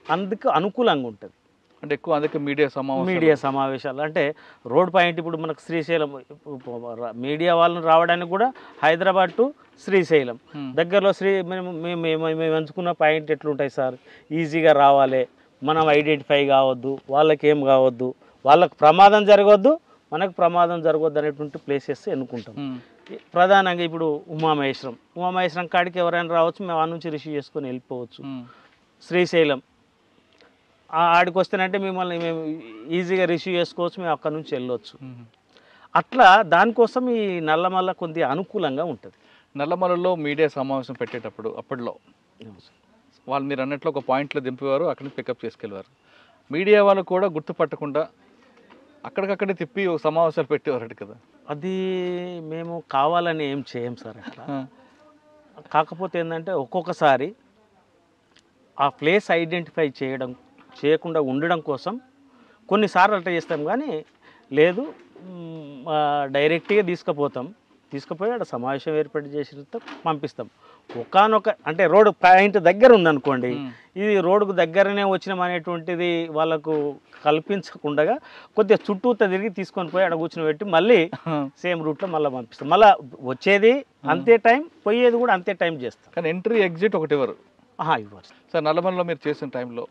అందుకు అనుకూలంగా ఉంటుంది. అంటే ఎక్కువ అందుకే మీడియా సమావేశాలు అంటే రోడ్ పాయింట్ ఇప్పుడు మనకు శ్రీశైలం మీడియా వాళ్ళని రావడానికి కూడా హైదరాబాద్ టు శ్రీశైలం దగ్గరలో మేము ఎంచుకున్న పాయింట్ ఎట్లుంటాయి సార్, ఈజీగా రావాలి, మనం ఐడెంటిఫై కావద్దు, వాళ్ళకి ఏం కావద్దు, వాళ్ళకు ప్రమాదం జరగవద్దు, మనకు ప్రమాదం జరగవద్దు అనేటువంటి ప్లేసెస్ ఎన్నుకుంటాం. ప్రధానంగా ఇప్పుడు ఉమామహేశ్వరం కాడికి ఎవరైనా రావచ్చు, మేము ఆ నుంచి రిసీవ్ చేసుకొని వెళ్ళిపోవచ్చు. శ్రీశైలం ఆడికి వస్తేనంటే మిమ్మల్ని మేము ఈజీగా రిసీవ్ చేసుకోవచ్చు, మేము అక్కడ నుంచి వెళ్ళవచ్చు. అట్లా దానికోసం ఈ నల్లమల్ల కొద్దిగా అనుకూలంగా ఉంటుంది. నల్లమలలో మీడియా సమావేశం పెట్టేటప్పుడు అప్పట్లో వాళ్ళు మీరు అన్నట్లు ఒక పాయింట్లో దింపేవారు, అక్కడి నుంచి పికప్ చేసుకెళ్ళేవారు. మీడియా వాళ్ళు కూడా గుర్తుపట్టకుండా అక్కడికక్కడే తిప్పి ఒక సమావేశాలు పెట్టేవారట కదా. అది మేము కావాలని ఏం చేయం సార్ అట్లా. కాకపోతే ఏంటంటే ఒక్కొక్కసారి ఆ ప్లేస్ ఐడెంటిఫై చేయకుండా ఉండడం కోసం కొన్నిసార్లు అట్లా చేస్తాం. కానీ లేదు, డైరెక్ట్గా తీసుకుపోయి అక్కడ సమావేశం ఏర్పాటు చేసిన పంపిస్తాం. ఒకానొక అంటే రోడ్డు పాయింట్ దగ్గర ఉందనుకోండి, ఇది రోడ్డుకు దగ్గరనే వచ్చినాం అనేటువంటిది వాళ్ళకు కల్పించకుండా కొద్దిగా చుట్టూతో తిరిగి తీసుకొని పోయి అక్కడ కూర్చొని పెట్టి మళ్ళీ సేమ్ రూట్లో మళ్ళీ పంపిస్తాం. మళ్ళీ వచ్చేది అంతే టైం, పోయేది కూడా అంతే టైం చేస్తాం. కానీ ఎంట్రీ ఎగ్జిట్ ఒకటి ఇవ్వరు. ఇవ్వరు సార్. నల్లమలలో మీరు చేసిన టైంలో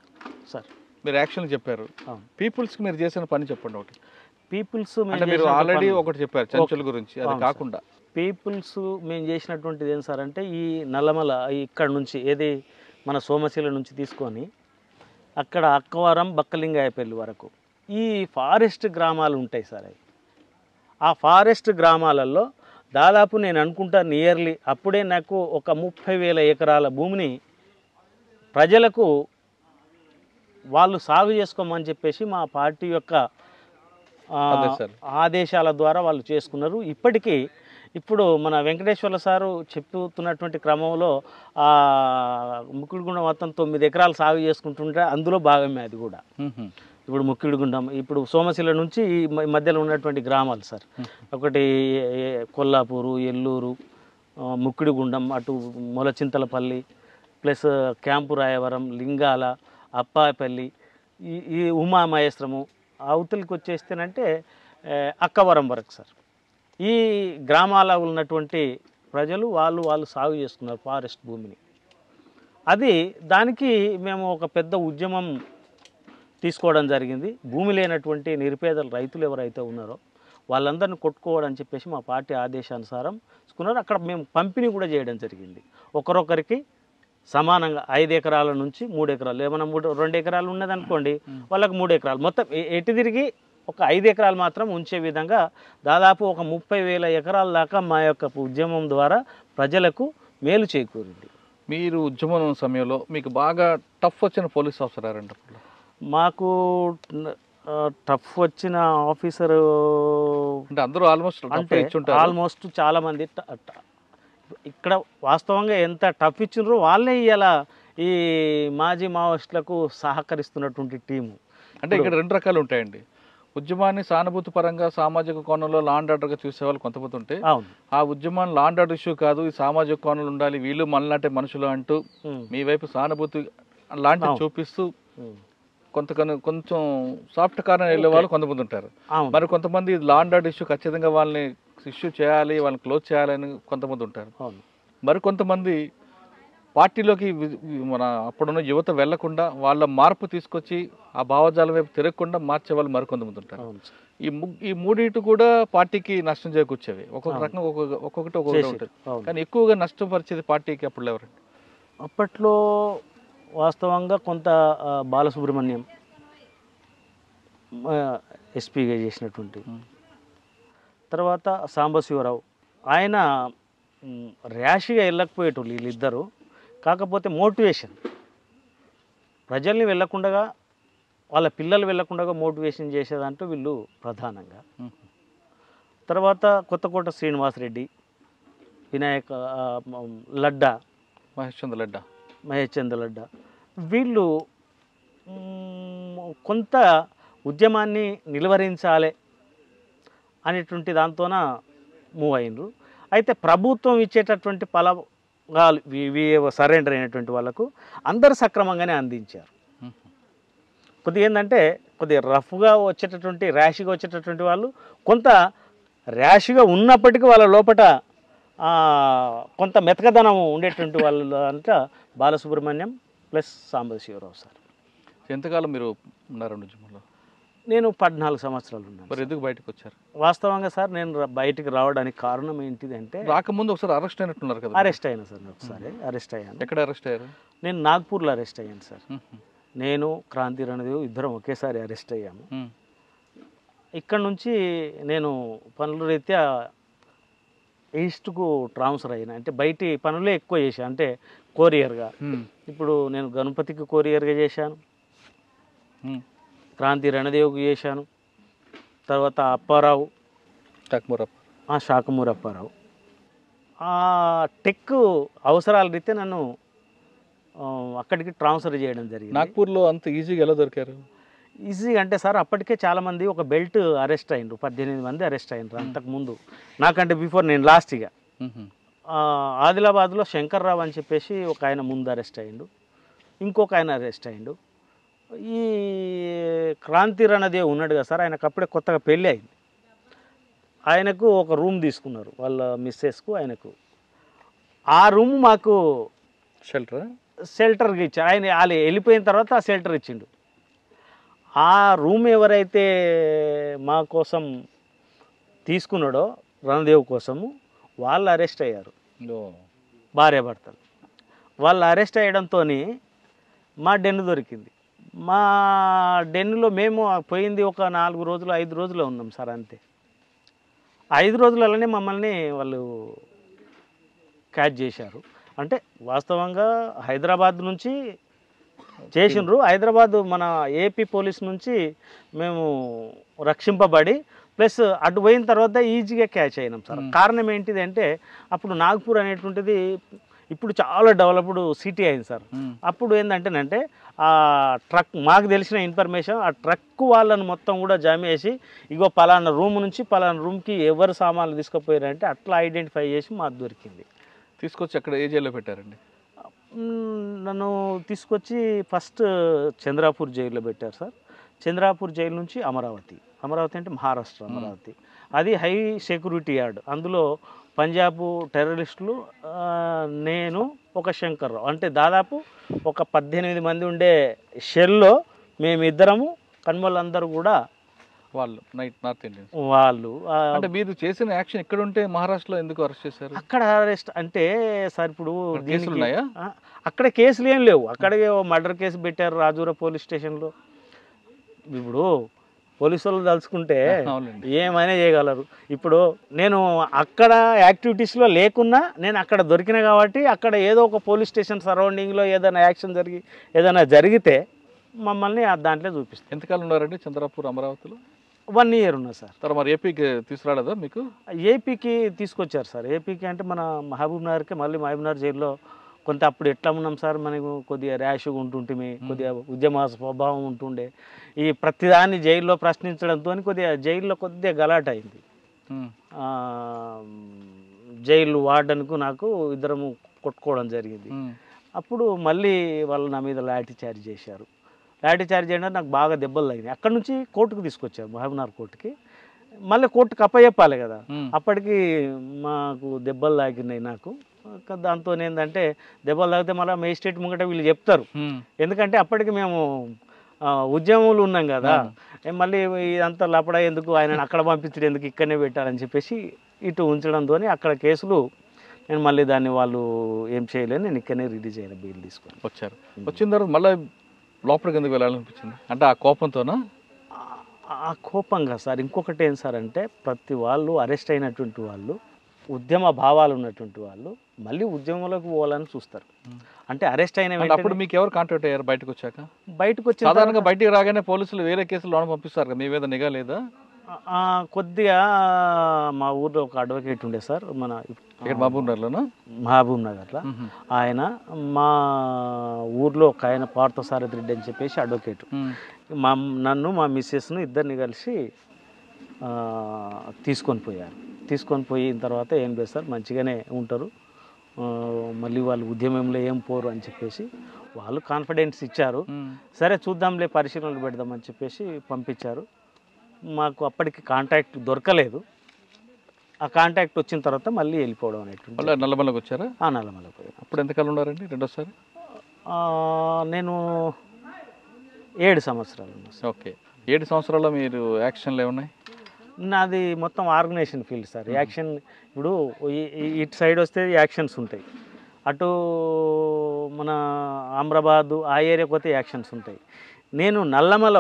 సార్ మీరు యాక్షన్ చెప్పారు. పీపుల్స్కి మీరు చేసిన పని చెప్పండి ఒకటి. పీపుల్స్ మీరు ఆల్రెడీ ఒకటి చెప్పారు చంచుల గురించి, అది కాకుండా పీపుల్స్ మేము చేసినటువంటిది ఏం సార్ అంటే, ఈ నల్లమల ఇక్కడ నుంచి ఏది మన సోమశిల నుంచి తీసుకొని అక్కడ అక్కవరం బక్కలింగాయపల్లి వరకు ఈ ఫారెస్ట్ గ్రామాలు ఉంటాయి సార్. అవి ఆ ఫారెస్ట్ గ్రామాలలో దాదాపు నేను అనుకుంటా నియర్లీ అప్పుడే నాకు ఒక 30,000 ఎకరాల భూమిని ప్రజలకు వాళ్ళు సాగు చేసుకోమని చెప్పేసి మా పార్టీ యొక్క ఆదేశాల ద్వారా వాళ్ళు చేసుకున్నారు. ఇప్పటికీ ఇప్పుడు మన వెంకటేశ్వర్ల సారు చెప్తున్నటువంటి క్రమంలో ముక్కిడిగుండం మొత్తం 9 ఎకరాలు సాగు చేసుకుంటుంటే అందులో భాగమే అది కూడా. ఇప్పుడు ముక్కిడిగుండం, ఇప్పుడు సోమశిల నుంచి ఈ మధ్యలో ఉన్నటువంటి గ్రామాలు సార్, ఒకటి కొల్లాపూరు, ఎల్లూరు, ముక్కిడిగుండం, అటు మొలచింతలపల్లి, ప్లస్ క్యాంపు రాయవరం, లింగాల, అప్పాపల్లి, ఈ ఉమామహేశ్వరము, అవతలికి వచ్చేస్తేనంటే అక్కవరం వరకు సార్. ఈ గ్రామాల ఉన్నటువంటి ప్రజలు వాళ్ళు సాగు చేసుకున్నారు ఫారెస్ట్ భూమిని. అది దానికి మేము ఒక పెద్ద ఉద్యమం తీసుకోవడం జరిగింది. భూమి లేనటువంటి నిరుపేదల రైతులు ఎవరైతే ఉన్నారో వాళ్ళందరినీ కొట్టుకోవడం చెప్పేసి మా పార్టీ ఆదేశానుసారం తీసుకున్నారు. అక్కడ మేము పంపిణీ కూడా చేయడం జరిగింది. ఒకరొకరికి సమానంగా 5 ఎకరాల నుంచి 3 ఎకరాలు, ఏమైనా 2 ఎకరాలు ఉన్నదనుకోండి వాళ్ళకి 3 ఎకరాలు, మొత్తం ఎటు తిరిగి ఒక 5 ఎకరాలు మాత్రం ఉంచే విధంగా దాదాపు ఒక 30,000 ఎకరాల దాకా మా యొక్క ఉద్యమం ద్వారా ప్రజలకు మేలు చేకూరింది. మీరు ఉద్యమం సమయంలో మీకు బాగా టఫ్ వచ్చిన పోలీస్ ఆఫీసర్ ఎవరండి? మాకు టఫ్ వచ్చిన ఆఫీసరు అంటే అందరూ ఆల్మోస్ట్ చాలామంది ఇక్కడ వాస్తవంగా ఎంత టఫ్ ఇచ్చినారో వాళ్ళే ఇలా ఈ మాజీ మావోయిస్టులకు సహకరిస్తున్నటువంటి టీము. అంటే ఇక్కడ 2 రకాలు ఉంటాయండి. ఉద్యమాన్ని సానుభూతి పరంగా సామాజిక కోణంలో లాండ్ ఆర్డర్గా చూసేవాళ్ళు కొంతమంది ఉంటే, ఆ ఉద్యమాన్ని లాండ్ ఆర్డర్ ఇష్యూ కాదు, ఈ సామాజిక కోణంలో ఉండాలి, వీళ్ళు మనలాంటి మనుషులు అంటూ మీ వైపు సానుభూతి లాంటివి చూపిస్తూ కొంచెం సాఫ్ట్ కార్నర్ వెళ్ళే వాళ్ళు కొంతమంది ఉంటారు. మరి కొంతమంది లాండ్ ఆర్డర్ ఇష్యూ ఖచ్చితంగా వాళ్ళని ఇష్యూ చేయాలి, వాళ్ళని క్లోజ్ చేయాలని కొంతమంది ఉంటారు. మరి కొంతమంది పార్టీలోకి మన అప్పుడున్న యువత వెళ్లకుండా వాళ్ళ మార్పు తీసుకొచ్చి ఆ భావజాలం వైపు తిరగకుండా మార్చే వాళ్ళు మరికొంతమంది ఉంటారు. ఈ మూడింటి కూడా పార్టీకి నష్టం చేకూర్చేవి. ఒక్కొక్క రకంగా ఒక్కొక్కటి ఉంటుంది. కానీ ఎక్కువగా నష్టపరిచేది పార్టీకి అప్పుడు ఎవరండి? అప్పట్లో వాస్తవంగా కొంత బాలసుబ్రహ్మణ్యం ఎస్పీగా చేసినటువంటి, తర్వాత సాంబశివరావు, ఆయన ర్యాష్గా వెళ్ళకపోయేటోళ్ళు వీళ్ళిద్దరూ. కాకపోతే మోటివేషన్, ప్రజల్ని వెళ్ళకుండా వాళ్ళ పిల్లలు వెళ్ళకుండా మోటివేషన్ చేసేదంటూ వీళ్ళు ప్రధానంగా. తర్వాత కొత్తకోట శ్రీనివాసరెడ్డి, వినాయక లడ్డా, మహేష్ చంద్ర లడ్డా, వీళ్ళు కొంత ఉద్యమాన్ని నిలువరించాలి అనేటువంటి దాంతోన మూవ్ అయినరు. అయితే ప్రభుత్వం ఇచ్చేటటువంటి సరెండర్ అయినటువంటి వాళ్ళకు అందరు సక్రమంగానే అందించారు. కొద్దిగా ఏంటంటే కొద్దిగా రఫ్గా వచ్చేటటువంటి ర్యాష్గా వచ్చేటటువంటి వాళ్ళు కొంత ర్యాష్గా ఉన్నప్పటికీ వాళ్ళ లోపల కొంత మెతకదనం ఉండేటువంటి వాళ్ళు అంతా బాలసుబ్రహ్మణ్యం ప్లస్ సాంబశివరావు సార్. ఎంతకాలం మీరు ఉన్నారండి ఉద్యమంలో? నేను 14 సంవత్సరాలు ఉన్నాను. మరి ఎందుకు బయటకు వచ్చారు? వాస్తవంగా సార్ నేను బయటికి రావడానికి కారణం ఏంటిదంటే, రాకముందు ఒకసారి అరెస్ట్ అయినట్టున్నారు కదా? అరెస్ట్ అయినా సార్, ఒకసారి అరెస్ట్ అయ్యాను. ఎక్కడ అరెస్ట్ అయ్యారు? నేను నాగ్పూర్లో అరెస్ట్ అయ్యాను సార్. నేను క్రాంతి రణదేవ్ ఇద్దరం ఒకేసారి అరెస్ట్ అయ్యాము. ఇక్కడ నుంచి నేను పనుల రీత్యా ఈస్ట్కు ట్రాన్స్ఫర్ అయినా, అంటే బయటి పనులే ఎక్కువ చేశాను, అంటే కొరియర్గా. ఇప్పుడు నేను గణపతికి కొరియర్గా చేశాను, క్రాంతి రణదేవ్కి చేశాను, తర్వాత అప్పారావు, శాఖమూరి అప్పారావు. ఆ టెక్ అవసరాల రీత్యా నన్ను అక్కడికి ట్రాన్స్ఫర్ చేయడం జరిగింది. నాగ్పూర్లో అంత ఈజీగా ఎలా దొరికారు? ఈజీగా అంటే సార్, అప్పటికే చాలామంది ఒక బెల్ట్ అరెస్ట్ అయినరు, 18 మంది అరెస్ట్ అయినరు అంతకుముందు నాకంటే బిఫోర్. నేను లాస్ట్ ఇక ఆదిలాబాద్లో శంకర్రావు అని చెప్పేసి ఒక ఆయన ముందు అరెస్ట్ అయ్యిండు, ఇంకొక ఆయన అరెస్ట్ అయ్యిండు. ఈ క్రాంతి రణదేవ్ ఉన్నాడు కదా సార్, ఆయనకు అప్పుడే కొత్తగా పెళ్ళి అయింది. ఆయనకు ఒక రూమ్ తీసుకున్నారు వాళ్ళ మిస్సెస్కు, ఆయనకు ఆ రూమ్ మాకు షెల్టర్కి ఇచ్చారు. ఆయన వాళ్ళు వెళ్ళిపోయిన తర్వాత ఆ షెల్టర్ ఇచ్చిండు. ఆ రూమ్ ఎవరైతే మా కోసం తీసుకున్నాడో రణదేవ్ కోసము, వాళ్ళు అరెస్ట్ అయ్యారు, భార్యాభర్తలు. వాళ్ళు అరెస్ట్ అయ్యడంతో మా డెన్ను దొరికింది. మా డెన్నులో మేము పోయింది ఒక 4 రోజులు 5 రోజులు ఉన్నాం సార్, అంతే. 5 రోజులలోనే మమ్మల్ని వాళ్ళు క్యాచ్ చేశారు. అంటే వాస్తవంగా హైదరాబాద్ నుంచి చేసిండ్రు, హైదరాబాద్ మన ఏపీ పోలీస్ నుంచి మేము రక్షింపబడి ప్లస్ అటు పోయిన తర్వాత ఈజీగా క్యాచ్ అయినాం సార్. కారణం ఏంటిది అంటే అప్పుడు నాగ్పూర్ అనేటువంటిది ఇప్పుడు చాలా డెవలప్డ్ సిటీ అయింది సార్. అప్పుడు ఏంటంటేనంటే ఆ ట్రక్, మాకు తెలిసిన ఇన్ఫర్మేషన్, ఆ ట్రక్ వాళ్ళని మొత్తం కూడా జామ్ చేసి ఇగో పలానా రూమ్ నుంచి పలానా రూమ్కి ఎవరు సామాన్లు తీసుకుపోయారంటే అట్లా ఐడెంటిఫై చేసి మాకు దొరికింది. తీసుకొచ్చి అక్కడ ఏ జైల్లో పెట్టారండి? నన్ను తీసుకొచ్చి ఫస్ట్ చంద్రాపూర్ జైల్లో పెట్టారు సార్. చంద్రాపూర్ జైలు నుంచి అమరావతి అంటే మహారాష్ట్ర అమరావతి, అది హై సెక్యూరిటీ యార్డ్. అందులో పంజాబ్ టెర్రరిస్టులు, నేను, ఒక శంకర్రావు, అంటే దాదాపు ఒక 18 మంది ఉండే షెల్లో మేమిద్దరము, కన్మలందరూ కూడా వాళ్ళు నార్త్ ఇండియన్స్. వాళ్ళు అంటే మీరు చేసిన యాక్షన్ ఇక్కడ ఉంటే మహారాష్ట్రలో ఎందుకు అరెస్ట్ చేశారు? అక్కడ అరెస్ట్ అంటే సార్ ఇప్పుడు కేసులు ఉన్నాయా? అక్కడ కేసులు ఏం లేవు. అక్కడే మర్డర్ కేసు పెట్టారు రాజూరా పోలీస్ స్టేషన్లో. ఇప్పుడు పోలీసు వాళ్ళు తలుచుకుంటే ఏమైనా చేయగలరు. ఇప్పుడు నేను అక్కడ యాక్టివిటీస్లో లేకున్నా నేను అక్కడ దొరికిన కాబట్టి అక్కడ ఏదో ఒక పోలీస్ స్టేషన్ సరౌండింగ్లో ఏదైనా యాక్షన్ ఏదైనా జరిగితే మమ్మల్ని దాంట్లో చూపిస్తాం. ఎంతకాలం ఉన్నారండి చంద్రాపూర్ అమరావతిలో? 1 year ఉన్నా సార్. తర్వాత మరి ఏపీకి తీసుకురాలేదా మీకు? ఏపీకి తీసుకొచ్చారు సార్. ఏపీకి అంటే మన మహబూబ్ నగర్కి, మళ్ళీ మహబూబ్ నగర్ జైల్లో కొంత అప్పుడు ఎట్లా ఉన్నాం సార్, మనకు కొద్దిగా ర్యాష్గా ఉంటుంటే, కొద్దిగా ఉద్యమ స్వభావం ఉంటుండే. ఈ ప్రతిదాన్ని జైల్లో ప్రశ్నించడంతో కొద్దిగా జైల్లో కొద్దిగా గలాట అయింది. జైలు వార్డన్కు నాకు ఇద్దరము కొట్టుకోవడం జరిగింది. అప్పుడు మళ్ళీ వాళ్ళు నా మీద లాఠీ చార్జ్ చేశారు. లాఠీ చార్జ్ చేయడానికి నాకు బాగా దెబ్బలు తగినాయి. అక్కడ నుంచి కోర్టుకు తీసుకొచ్చారు, మహబూబ్నగర్ కోర్టుకి. మళ్ళీ కోర్టుకు అప్పచెప్పాలి కదా, అప్పటికి మాకు దెబ్బలు తాకినాయి నాకు. దాంతో ఏంటంటే దెబ్బలు తాగితే మళ్ళీ మేజిస్ట్రేట్ ముంగట వీళ్ళు చెప్తారు, ఎందుకంటే అప్పటికి మేము ఉద్యమంలో ఉన్నాం కదా, మళ్ళీ ఇదంతా లపడా ఎందుకు, ఆయన అక్కడ పంపించడం ఎందుకు, ఇక్కడనే పెట్టాలని చెప్పేసి ఇటు ఉంచడంతో అక్కడ కేసులు నేను మళ్ళీ దాన్ని వాళ్ళు ఏం చేయలేని నేను ఇక్కడనే రిలీజ్ అయిన, బెయిల్ తీసుకొని వచ్చారు. వచ్చిన తర్వాత మళ్ళీ లోపలికి ఎందుకు వెళ్ళాలనిపించింది? అంటే ఆ కోపంతోనా? ఆ కోపంగా సార్. ఇంకొకటి ఏం సార్ అంటే ప్రతి వాళ్ళు అరెస్ట్ అయినటువంటి వాళ్ళు, ఉద్యమ భావాలు ఉన్నటువంటి వాళ్ళు మళ్ళీ ఉద్యమంలోకి పోవాలని చూస్తారు. అంటే అరెస్ట్ అయిన అప్పుడు మీకు ఎవరు కాంటాక్ట్ అయ్యారు బయటకు వచ్చాక? బయటకు వచ్చి సాధారణంగా బయటికి రాగానే పోలీసులు వేరే కేసులు లోన పంపిస్తారు కదా, మీ మీద నిఘా లేదా? కొద్దిగా మా ఊర్లో ఒక అడ్వకేట్ ఉండే సార్, మన మహబూబ్ నగర్లో. ఆయన మా ఊర్లో ఒక ఆయన పార్థసారథి రెడ్డి అని చెప్పేసి అడ్వకేట్, నన్ను మా మిస్సెస్ను ఇద్దరిని కలిసి తీసుకొని పోయారు. తీసుకొని పోయిన తర్వాత ఏం లేదు సార్, మంచిగానే ఉంటారు, మళ్ళీ వాళ్ళు ఉద్యమంలో ఏం పోరు అని చెప్పేసి వాళ్ళు కాన్ఫిడెన్స్ ఇచ్చారు. సరే చూద్దాంలే, పరిశీలనలు పెడదామని చెప్పేసి పంపించారు. మాకు అప్పటికి కాంటాక్ట్ దొరకలేదు. ఆ కాంటాక్ట్ వచ్చిన తర్వాత మళ్ళీ వెళ్ళిపోవడం అనేటువంటి. నల్లమలకి వచ్చారా? నల్లమలకి పోయాను. అప్పుడు ఎంతకాలం ఉన్నారండి రెండోసారి? నేను 7 సంవత్సరాలు ఉన్నా. ఓకే, 7 సంవత్సరాల్లో మీరు యాక్షన్లు ఏమున్నాయి? నాది మొత్తం ఆర్గనైజేషన్ ఫీల్డ్ సార్. యాక్షన్ ఇప్పుడు ఇటు సైడ్ వస్తే యాక్షన్స్ ఉంటాయి, అటు మన అమరాబాదు ఆ ఏరియాకి పోతే యాక్షన్స్ ఉంటాయి. నేను నల్లమల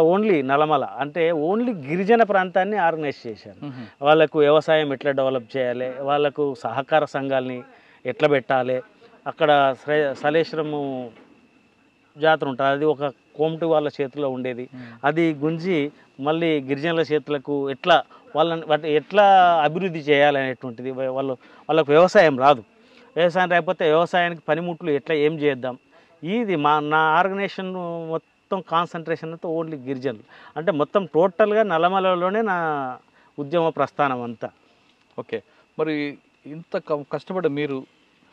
అంటే ఓన్లీ గిరిజన ప్రాంతాన్ని ఆర్గనైజ్ చేశాను. వాళ్ళకు వ్యవసాయం ఎట్లా డెవలప్ చేయాలి, వాళ్ళకు సహకార సంఘాలని ఎట్లా పెట్టాలి, అక్కడ సలేశ్వరము జాతర ఉంటుంది, అది ఒక కోమటి వాళ్ళ చేతిలో ఉండేది, అది గుంజి మళ్ళీ గిరిజనుల చేతులకు ఎట్లా అభివృద్ధి చేయాలనేటువంటిది. వాళ్ళకు వ్యవసాయం రాదు, వ్యవసాయం రాకపోతే వ్యవసాయానికి పనిముట్లు ఏం చేద్దాం, ఇది నా ఆర్గనైజేషన్ మొత్తం కాన్సన్ట్రేషన్ అంతా ఓన్లీ గిరిజనులు. అంటే మొత్తం టోటల్గా నల్లమలలోనే నా ఉద్యమ ప్రస్థానం అంతా. ఓకే, మరి ఇంత కష్టపడి మీరు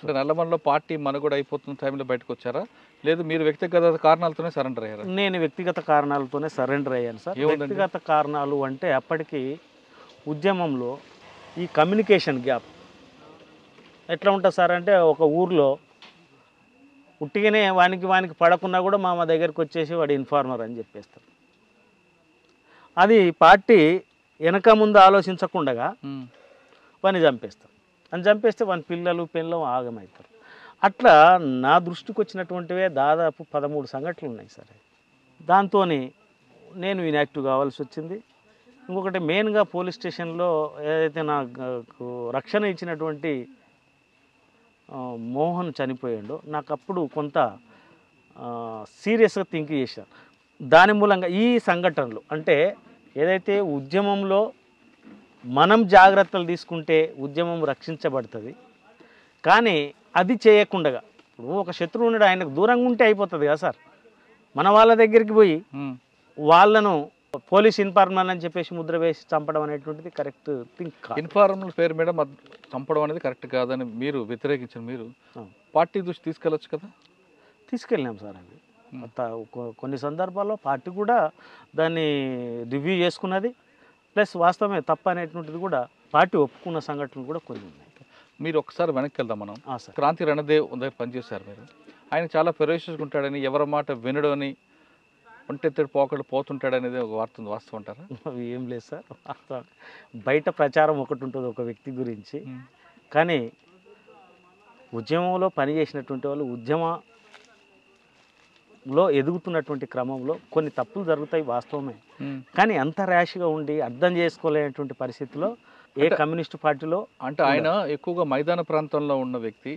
అంటే నల్లమల్లో పార్టీ మనుగడ అయిపోతున్న టైంలో బయటకు వచ్చారా, లేదు మీరు వ్యక్తిగత కారణాలతోనే సరెండర్ అయ్యారా? నేను వ్యక్తిగత కారణాలతోనే సరెండర్ అయ్యాను సార్. వ్యక్తిగత కారణాలు అంటే అప్పటికి ఉద్యమంలో ఈ కమ్యూనికేషన్ గ్యాప్ ఎట్లా ఉంటుంది సార్ అంటే, ఒక ఊర్లో ఉట్టిగానే వానికి పడకున్నా కూడా మా దగ్గరికి వచ్చేసి వాడు ఇన్ఫార్మర్ అని చెప్పేస్తారు. అది పార్టీ వెనక ముందు ఆలోచించకుండా వాడిని చంపేస్తారు. అని చంపేస్తే వాని పిల్లలు ఆగమవుతారు. అట్లా నా దృష్టికి వచ్చినటువంటివే దాదాపు 13 సంఘటనలు ఉన్నాయి సార్. దాంతో నేను ఇన్యాక్టివ్ కావాల్సి వచ్చింది. ఇంకొకటి మెయిన్గా పోలీస్ స్టేషన్లో ఏదైతే నాకు రక్షణ ఇచ్చినటువంటి మోహన్ చనిపోయాడో నాకు అప్పుడు కొంత సీరియస్గా థింక్ చేశాను. దాని మూలంగా ఈ సంఘటనలు అంటే ఏదైతే ఉద్యమంలో మనం జాగ్రత్తలు తీసుకుంటే ఉద్యమం రక్షించబడుతుంది, కానీ అది చేయకుండా ఇప్పుడు ఒక శత్రువు ఉన్నాడు, ఆయనకు దూరంగా ఉంటే అయిపోతుంది కదా సార్. మన వాళ్ళ దగ్గరికి పోయి వాళ్ళను పోలీస్ ఇన్ఫార్మర్ అని చెప్పేసి ముద్ర వేసి చంపడం అనేటువంటిది కరెక్ట్ థింక్. ఇన్ఫార్మర్ పేరు మీద చంపడం అనేది కరెక్ట్ కాదని మీరు వ్యతిరేకించిన మీరు పార్టీ దృష్టి తీసుకెళ్ళొచ్చు కదా? తీసుకెళ్ళాం సార్. అది కొన్ని సందర్భాల్లో పార్టీ కూడా దాన్ని రివ్యూ చేసుకున్నది, ప్లస్ వాస్తవమే తప్ప అనేటువంటిది కూడా పార్టీ ఒప్పుకున్న సంఘటనలు కూడా కొన్ని ఉన్నాయి. మీరు ఒకసారి వెనక్కి వెళ్దాం మనం. సార్, క్రాంతి రణదేవ్ దగ్గర పనిచేశారు మీరు. ఆయన చాలా ఫెరోషియస్గా ఉంటాడని, ఎవరి మాట వినడు అని, ఒంటెత్తడి పోకడు పోతుంటాడనేది ఒక వార్త ఉంది, వాస్తవం అంటారా? ఏం లేదు సార్, బయట ప్రచారం ఒకటి ఉంటుంది ఒక వ్యక్తి గురించి, కానీ ఉద్యమంలో పనిచేసినటువంటి వాళ్ళు ఉద్యమంలో ఎదుగుతున్నటువంటి క్రమంలో కొన్ని తప్పులు జరుగుతాయి, వాస్తవమే. కానీ అంత ర్యాష్గా ఉండి అర్థం చేసుకోలేనటువంటి పరిస్థితిలో ఏ కమ్యూనిస్ట్ పార్టీలో అంటే ఆయన ఎక్కువగా మైదాన ప్రాంతంలో ఉన్న వ్యక్తి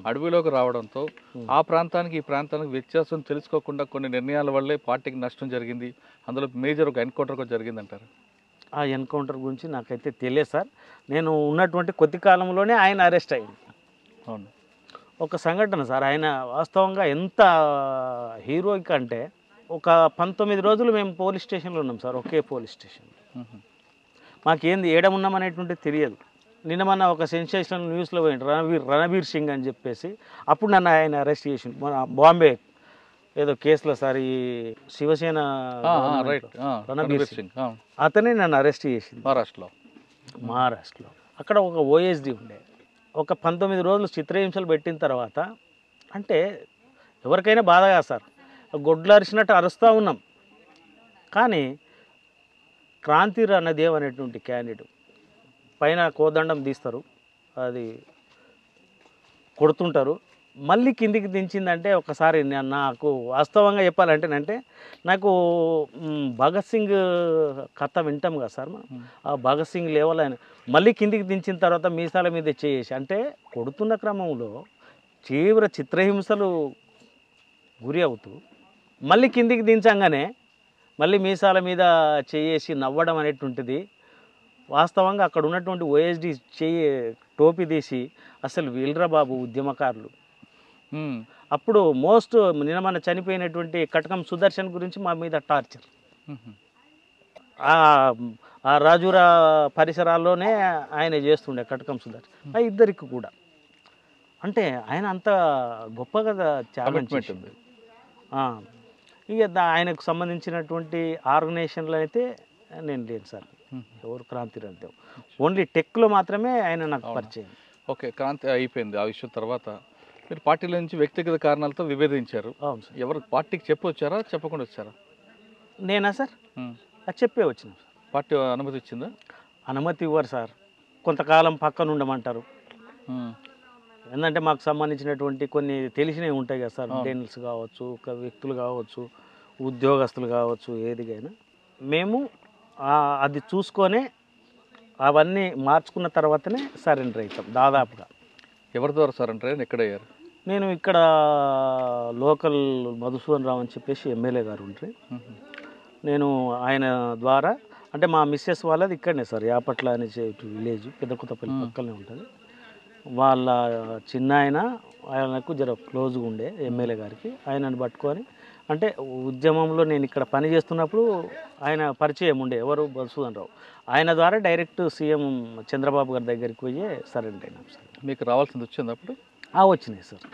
అడవిలోకి రావడంతో ఆ ప్రాంతానికి ఈ ప్రాంతానికి వ్యత్యాసం తెలుసుకోకుండా కొన్ని నిర్ణయాల వల్లే పార్టీకి నష్టం జరిగింది. అందులో మేజర్ ఒక ఎన్కౌంటర్ కూడా జరిగింది అంటారు. ఆ ఎన్కౌంటర్ గురించి నాకైతే తెలియదు సార్. నేను ఉన్నటువంటి కొద్ది కాలంలోనే ఆయన అరెస్ట్ అయ్యింది. అవును, ఒక సంఘటన సార్. ఆయన వాస్తవంగా ఎంత హీరోయిక్ అంటే, ఒక 19 రోజులు మేము పోలీస్ స్టేషన్లో ఉన్నాం సార్, ఒకే పోలీస్ స్టేషన్. మాకేంది ఏడమున్నామనేటువంటిది తెలియదు. నిన్న మొన్న ఒక సెన్సేషనల్ న్యూస్లో పోయింది, రణబీర్ సింగ్ అని చెప్పేసి. అప్పుడు నన్ను ఆయన అరెస్ట్ చేసి మన బాంబే ఏదో కేసులో సార్, ఈ శివసేన రణబీర్ సింగ్ అతనే నన్ను అరెస్ట్ చేసింది మహారాష్ట్రలో. అక్కడ ఒక ఓఎస్డి ఉండే. ఒక 19 రోజులు చిత్రహింసలు పెట్టిన తర్వాత అంటే ఎవరికైనా బాధగా సార్, గొడ్లు అరిచినట్టు అరుస్తూ ఉన్నాం. కానీ క్రాంతి రణదేవ్ అనేటువంటి క్యాండిడేట్ పైన కోదండం తీస్తారు, అది కొడుతుంటారు, మళ్ళీ కిందికి దించిందంటే ఒకసారి నాకు వాస్తవంగా చెప్పాలంటేనంటే, నాకు భగత్ సింగ్ కథ వింటాం కదా సార్ మనం, ఆ భగత్ సింగ్ లెవెల్ ఆయన మళ్ళీ కిందికి దించిన తర్వాత మీసాల మీద చేసి, అంటే కొడుతున్న క్రమంలో తీవ్ర చిత్రహింసలు గురి అవుతూ మళ్ళీ కిందికి దించంగానే మళ్ళీ మీసాల మీద చేసి నవ్వడం అనేటువంటిది వాస్తవంగా అక్కడ ఉన్నటువంటి ఓఎస్డి టోపీ తీసి అసలు వీళ్ళరా బాబు ఉద్యమకారులు. అప్పుడు నిన్న మన చనిపోయినటువంటి కటకం సుదర్శన్ గురించి మా మీద టార్చర్. ఆ రాజురా పరిసరాల్లోనే ఆయన చేస్తుండే కటకం సుదర్శన్. ఆ ఇద్దరికి కూడా అంటే ఆయన అంత గొప్పగా ఛాలెంజ్ ఉంది. ఇక ఆయనకు సంబంధించినటువంటి ఆర్గనైజేషన్లో అయితే నేను లేను సార్. ఎవరు క్రాంతి రణదేవ్, ఓన్లీ టెక్లో మాత్రమే ఆయన నాకు పరిచయం. ఓకే, క్రాంతి అయిపోయింది. ఆ విషయం తర్వాత మీరు పార్టీల నుంచి వ్యక్తిగత కారణాలతో విభేదించారు. అవును సార్. ఎవరు పార్టీకి చెప్పొచ్చారా, చెప్పకుండా వచ్చారా? నేనా సార్? చెప్పే వచ్చిన. పార్టీ అనుమతి ఇచ్చిందా? అనుమతి ఇవ్వరు సార్, కొంతకాలం పక్కన ఉండమంటారు. ఏంటంటే మాకు సంబంధించినటువంటి కొన్ని తెలిసినవి ఉంటాయి కదా సార్, డెన్ల్స్ కావచ్చు, వ్యక్తులు కావచ్చు, ఉద్యోగస్తులు కావచ్చు, ఏదిగైనా మేము అది చూసుకొనే అవన్నీ మార్చుకున్న తర్వాతనే సరెండర్ అవుతాం దాదాపుగా. ఎవరి ద్వారా సరెండర్ అయ్యారు, ఎక్కడ అయ్యారు? నేను ఇక్కడ లోకల్ మధుసూదన్ రావు అని చెప్పేసి ఎమ్మెల్యే గారు ఉంటారు, నేను ఆయన ద్వారా, అంటే మా మిస్సెస్ వాళ్ళది ఇక్కడనే సార్, యాపట్ల అనే విలేజ్ పెద్దకొత్తపల్లి పక్కనే ఉంటుంది. వాళ్ళ చిన్న ఆయనకు జర క్లోజ్గా ఉండే ఎమ్మెల్యే గారికి, ఆయనను పట్టుకొని అంటే ఉద్యమంలో నేను ఇక్కడ పని చేస్తున్నప్పుడు ఆయన పరిచయం ఉండే, ఎవరు మధుసూదన్ రావు. ఆయన ద్వారా డైరెక్ట్ సీఎం చంద్రబాబు గారి దగ్గరికి పోయి సరెండర్ అయినాం సార్. మీకు రావాల్సింది వచ్చింది అప్పుడు? వచ్చినాయి సార్.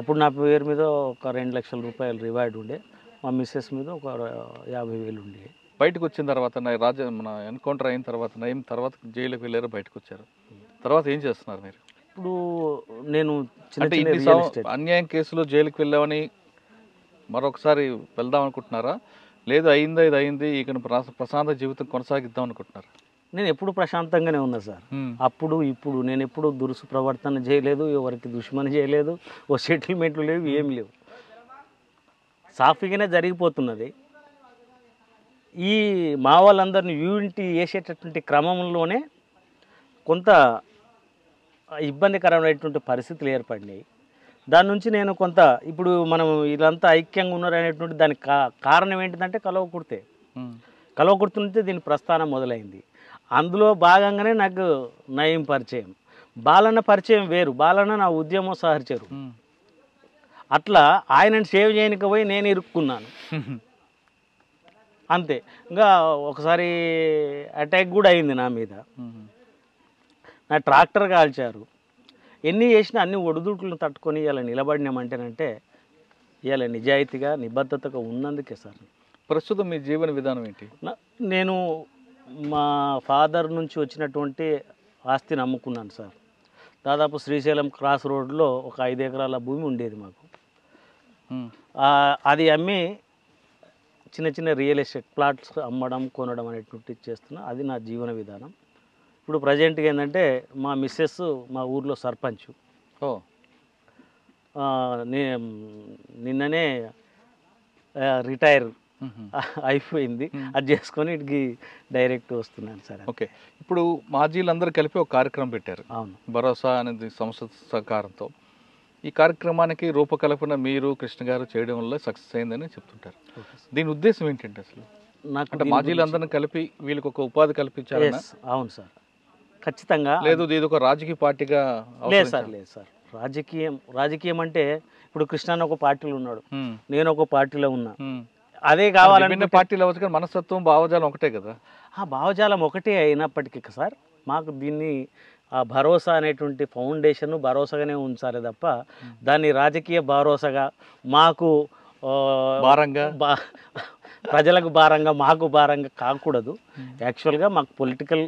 అప్పుడు నా పేరు మీద ఒక 2 లక్షల రూపాయలు రివార్డ్ ఉండే, మా మిస్సెస్ మీద ఒక 50,000 ఉండే. బయటకు వచ్చిన తర్వాత మన ఎన్కౌంటర్ అయిన తర్వాత నయం తర్వాత జైలుకి వెళ్ళారు, బయటకు వచ్చారు. తర్వాత ఏం చేస్తున్నారు మీరు ఇప్పుడు? నేను అంటే అన్యాయం కేసులో జైలుకి వెళ్ళామని మరొకసారి వెళ్దాం అనుకుంటున్నారా, లేదు అయిందా ఇది అయింది ఇక ప్రశాంత జీవితం కొనసాగిద్దాం అనుకుంటున్నారా? నేను ఎప్పుడు ప్రశాంతంగానే ఉన్నా సార్. అప్పుడు ఇప్పుడు నేను ఎప్పుడు దురుసు ప్రవర్తన చేయలేదు, ఎవరికి దుష్మని చేయలేదు, ఓ సెటిల్మెంట్లు లేవు, ఏమి లేవు, సాఫీగానే జరిగిపోతున్నది. ఈ మా వాళ్ళందరినీ యూనిటీ వేసేటటువంటి క్రమంలోనే కొంత ఇబ్బందికరమైనటువంటి పరిస్థితులు ఏర్పడినాయి. దాని నుంచి నేను కొంత ఇప్పుడు మనం వీళ్ళంతా ఐక్యంగా ఉన్నారు అనేటువంటి దానికి కారణం ఏంటిదంటే కలవకుర్తి నుంచి దీని ప్రస్థానం మొదలైంది. అందులో భాగంగానే నాకు నయం పరిచయం, బాలన్న పరిచయం వేరు. బాలన్న నా ఉద్యమం సహచరు. అట్లా ఆయనను సేవ్ చేయడానికి పోయి నేను ఇరుక్కున్నాను అంతే. ఇంకా ఒకసారి అటాక్ కూడా అయింది నా మీద, నా ట్రాక్టర్ కాల్చారు. ఎన్ని చేసినా అన్ని ఒడిదుడుకులను తట్టుకొని ఇలా నిలబడినామంటేనంటే ఇలా నిజాయితీగా నిబద్ధతగా ఉన్నందుకే సార్. ప్రస్తుతం మీ జీవన విధానం ఏంటి? నేను మా ఫాదర్ నుంచి వచ్చినటువంటి ఆస్తిని అమ్ముకున్నాను సార్. దాదాపు శ్రీశైలం క్రాస్ రోడ్లో ఒక 5 ఎకరాల భూమి ఉండేది మాకు. అది అమ్మి చిన్న చిన్న రియల్ ఎస్టేట్ ప్లాట్స్ అమ్మడం కొనడం అనేటువంటిది చేస్తున్నా. అది నా జీవన విధానం. ఇప్పుడు ప్రజెంట్గా ఏంటంటే మా మిస్సెస్ మా ఊర్లో సర్పంచ్. నిన్ననే రిటైర్ అయిపోయింది. అది చేసుకొని ఇటుకి డైరెక్ట్ వస్తున్నాను సార్. ఓకే, ఇప్పుడు మాజీలందరూ కలిపి ఒక కార్యక్రమం పెట్టారు. అవును, భరోసా అనేది సంస్థ సహకారంతో. ఈ కార్యక్రమానికి రూపకల్పన మీరు కృష్ణ గారు చేయడం వల్ల సక్సెస్ అయిందని చెప్తుంటారు. దీని ఉద్దేశం ఏంటంటే అసలు అంటే మాజీలందరినీ కలిపి వీళ్ళకి ఒక ఉపాధి కల్పించారు? అవును సార్, ఖచ్చితంగా. లేదు ఇది ఒక రాజకీయ పార్టీగా? లేదు సార్, లేదు సార్. రాజకీయం అంటే ఇప్పుడు కృష్ణ ఒక పార్టీలో ఉన్నాడు, నేను ఒక పార్టీలో ఉన్నా. అదే కావాలంటే పార్టీలో అవ్వచ్చు కానీ మనస్తత్వం భావజాలం ఒకటే కదా. ఆ భావజాలం ఒకటే అయినప్పటికీ సార్ మాకు దీన్ని ఆ భరోసా అనేటువంటి ఫౌండేషన్ భరోసాగానే ఉంచాలి తప్ప దాన్ని రాజకీయ భరోసాగా మాకు భారంగా ప్రజలకు భారంగా మాకు భారంగా కాకూడదు. యాక్చువల్గా మాకు పొలిటికల్,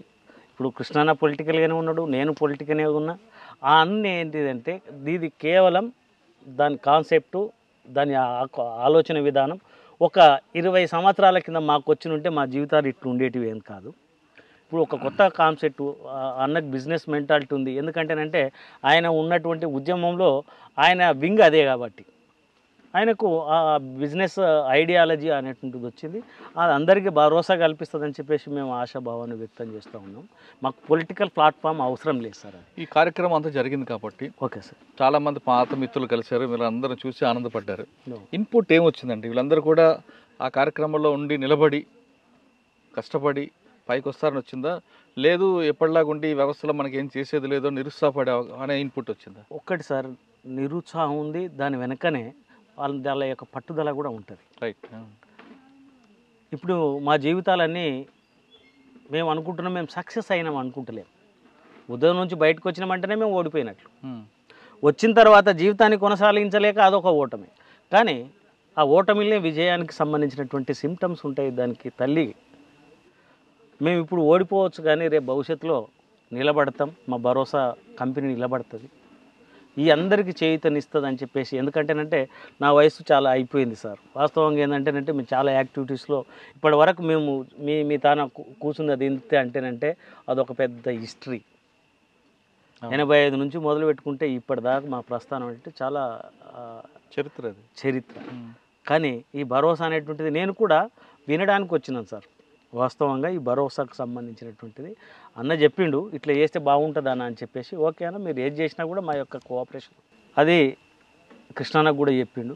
ఇప్పుడు కృష్ణన్న పొలిటికల్గానే ఉన్నాడు, నేను పొలిటికల్గానే ఉన్నా. ఆ అన్నీ ఏంటిదంటే ఇది కేవలం దాని కాన్సెప్టు, దాని ఆలోచన విధానం ఒక 20 సంవత్సరాల కింద మాకు వచ్చి ఉంటే మా జీవితాలు ఇట్లు ఉండేటివి ఏం కాదు. ఇప్పుడు ఒక కొత్త కాన్సెప్ట్, అన్నకు బిజినెస్ మెంటాలిటీ ఉంది. ఎందుకంటేనంటే ఆయన ఉన్నటువంటి ఉద్యమంలో ఆయన వింగ్ అదే కాబట్టి ఆయనకు ఆ బిజినెస్ ఐడియాలజీ అనేటువంటిది వచ్చింది. అది అందరికీ భరోసా కల్పిస్తుందని చెప్పేసి మేము ఆశాభావాన్ని వ్యక్తం చేస్తూ ఉన్నాం. మాకు పొలిటికల్ ప్లాట్ఫామ్ అవసరం లేదు సార్. ఈ కార్యక్రమం అంతా జరిగింది కాబట్టి ఓకే సార్, చాలామంది పాత మిత్రులు కలిశారు, మీరు అందరూ చూసి ఆనందపడ్డారు. ఇన్పుట్ ఏమొచ్చిందండి? వీళ్ళందరూ కూడా ఆ కార్యక్రమంలో ఉండి నిలబడి కష్టపడి పైకి వస్తారని వచ్చిందా, లేదు ఎప్పటిలాగా ఉండి వ్యవస్థలో మనకి ఏం చేసేది లేదో నిరుత్సాహపడే అనే ఇన్పుట్ వచ్చిందా? ఒక్కటి సార్, నిరుత్సాహం ఉంది, దాని వెనకనే వాళ్ళ యొక్క పట్టుదల కూడా ఉంటుంది. రైట్. ఇప్పుడు మా జీవితాలన్నీ మేము అనుకుంటున్నాం మేము సక్సెస్ అయినాం అనుకుంటలేము. ఉదయం నుంచి బయటకు వచ్చినామంటేనే మేము ఓడిపోయినట్లు. వచ్చిన తర్వాత జీవితాన్ని కొనసాగించలేక అదొక ఓటమి. కానీ ఆ ఓటమిలే విజయానికి సంబంధించినటువంటి సిమ్టమ్స్ ఉంటాయి దానికి తల్లి. మేము ఇప్పుడు ఓడిపోవచ్చు కానీ రేపు భవిష్యత్తులో నిలబడతాం, మా భరోసా కంపెనీ నిలబడుతుంది, ఈ అందరికీ చేయూతనిస్తుంది అని చెప్పేసి. ఎందుకంటేనంటే నా వయసు చాలా అయిపోయింది సార్. వాస్తవంగా ఏంటంటేనంటే మేము చాలా యాక్టివిటీస్లో ఇప్పటి వరకు మేము మీ తాన కూర్చున్నది ఇంతే అంటేనంటే అదొక పెద్ద హిస్టరీ. 85 నుంచి మొదలు పెట్టుకుంటే ఇప్పటిదాకా మా ప్రస్థానం అంటే చాలా చరిత్ర. కానీ ఈ భరోసా అనేటువంటిది నేను కూడా వినడానికి వచ్చినాను సార్. వాస్తవంగా ఈ భరోసాకు సంబంధించినటువంటిది అన్న చెప్పిండు ఇట్లా చేస్తే బాగుంటుంది అన్న అని చెప్పేసి. ఓకే అన్న, మీరు ఏది చేసినా కూడా మా యొక్క కోఆపరేషన్, అది కృష్ణన్నకు కూడా చెప్పిండు.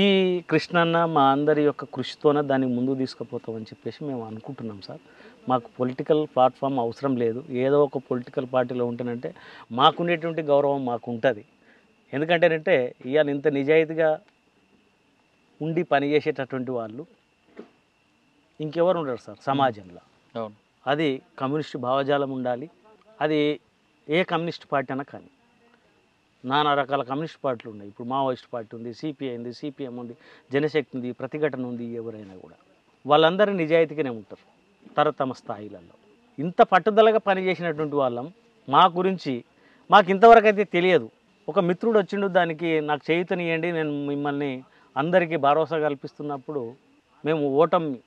ఈ కృష్ణన్న మా అందరి యొక్క కృషితోనే దాన్ని ముందుకు తీసుకుపోతామని చెప్పేసి మేము అనుకుంటున్నాం సార్. మాకు పొలిటికల్ ప్లాట్ఫామ్ అవసరం లేదు. ఏదో ఒక పొలిటికల్ పార్టీలో ఉంటేనంటే మాకుండేటువంటి గౌరవం మాకు ఉంటుంది. ఎందుకంటేనంటే ఇవాళ ఇంత నిజాయితీగా ఉండి పనిచేసేటటువంటి వాళ్ళు ఇంకెవరు ఉండరు సార్ సమాజంలో. అవును. అది కమ్యూనిస్ట్ భావజాలం ఉండాలి. అది ఏ కమ్యూనిస్ట్ పార్టీ అయినా కానీ. నానా రకాల కమ్యూనిస్ట్ పార్టీలు ఉన్నాయి. ఇప్పుడు మావోయిస్ట్ పార్టీ ఉంది, సిపిఐ ఉంది, సిపిఎం ఉంది, జనశక్తి ఉంది, ప్రతిఘటన ఉంది. ఎవరైనా కూడా వాళ్ళందరూ నిజాయితీగానే ఉంటారు తమ స్థాయిలలో. ఇంత పట్టుదలగా పనిచేసినటువంటి వాళ్ళం మా గురించి మాకు ఇంతవరకు అయితే తెలియదు. ఒక మిత్రుడు వచ్చిండు, దానికి నాకు చేయుతనియండి, నేను మిమ్మల్ని అందరికీ భరోసా కల్పిస్తున్నప్పుడు మేము ఓటమి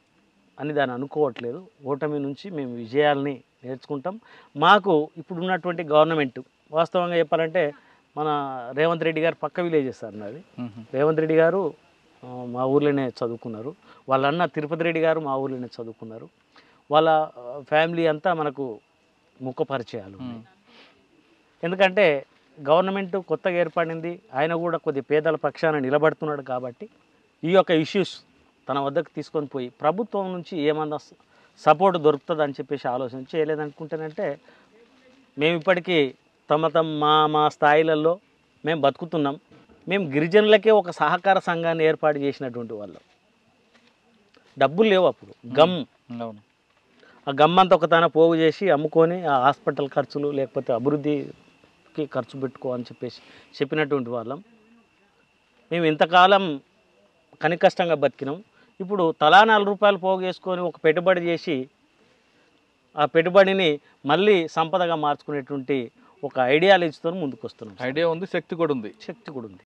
అని దాన్ని అనుకోవట్లేదు. ఓటమి నుంచి మేము విజయాల్ని నేర్చుకుంటాం. మాకు ఇప్పుడు ఉన్నటువంటి గవర్నమెంట్ వాస్తవంగా చెప్పాలంటే మన రేవంత్ రెడ్డి గారు పక్క విలేజెస్ సార్ నాది. రేవంత్ రెడ్డి గారు మా ఊర్లోనే చదువుకున్నారు. వాళ్ళ అన్న తిరుపతి రెడ్డి గారు మా ఊర్లోనే చదువుకున్నారు. వాళ్ళ ఫ్యామిలీ అంతా మనకు ముఖ పరిచయాలు. ఎందుకంటే గవర్నమెంట్ కొత్తగా ఏర్పడింది, ఆయన కూడా కొద్ది పేదల పక్షాన నిలబడుతున్నాడు కాబట్టి ఈ యొక్క ఇష్యూస్ తన వద్దకు తీసుకొని పోయి ప్రభుత్వం నుంచి ఏమన్నా సపోర్ట్ దొరుకుతుంది అని చెప్పేసి ఆలోచన చేయలేదనుకుంటానంటే మేము ఇప్పటికీ మా స్థాయిలలో మేము బతుకుతున్నాం. మేము గిరిజనులకే ఒక సహకార సంఘాన్ని ఏర్పాటు చేసినటువంటి వాళ్ళం. డబ్బులు లేవు అప్పుడు, గమ్. అవును. ఆ గమ్ అంతా ఒక తన పోగు చేసి అమ్ముకొని ఆ హాస్పిటల్ ఖర్చులు లేకపోతే అభివృద్ధికి ఖర్చు పెట్టుకో అని చెప్పేసి చెప్పినటువంటి వాళ్ళం. మేము ఇంతకాలం కనికష్టంగా బతికినాం. ఇప్పుడు తలా 4 రూపాయలు పోగు చేసుకొని ఒక పెట్టుబడి చేసి ఆ పెట్టుబడిని మళ్ళీ సంపదగా మార్చుకునేటువంటి ఒక ఐడియాలజీతో ముందుకు వస్తున్నాం. ఐడియా ఉంది, శక్తి కూడా ఉంది. శక్తి కూడా ఉంది.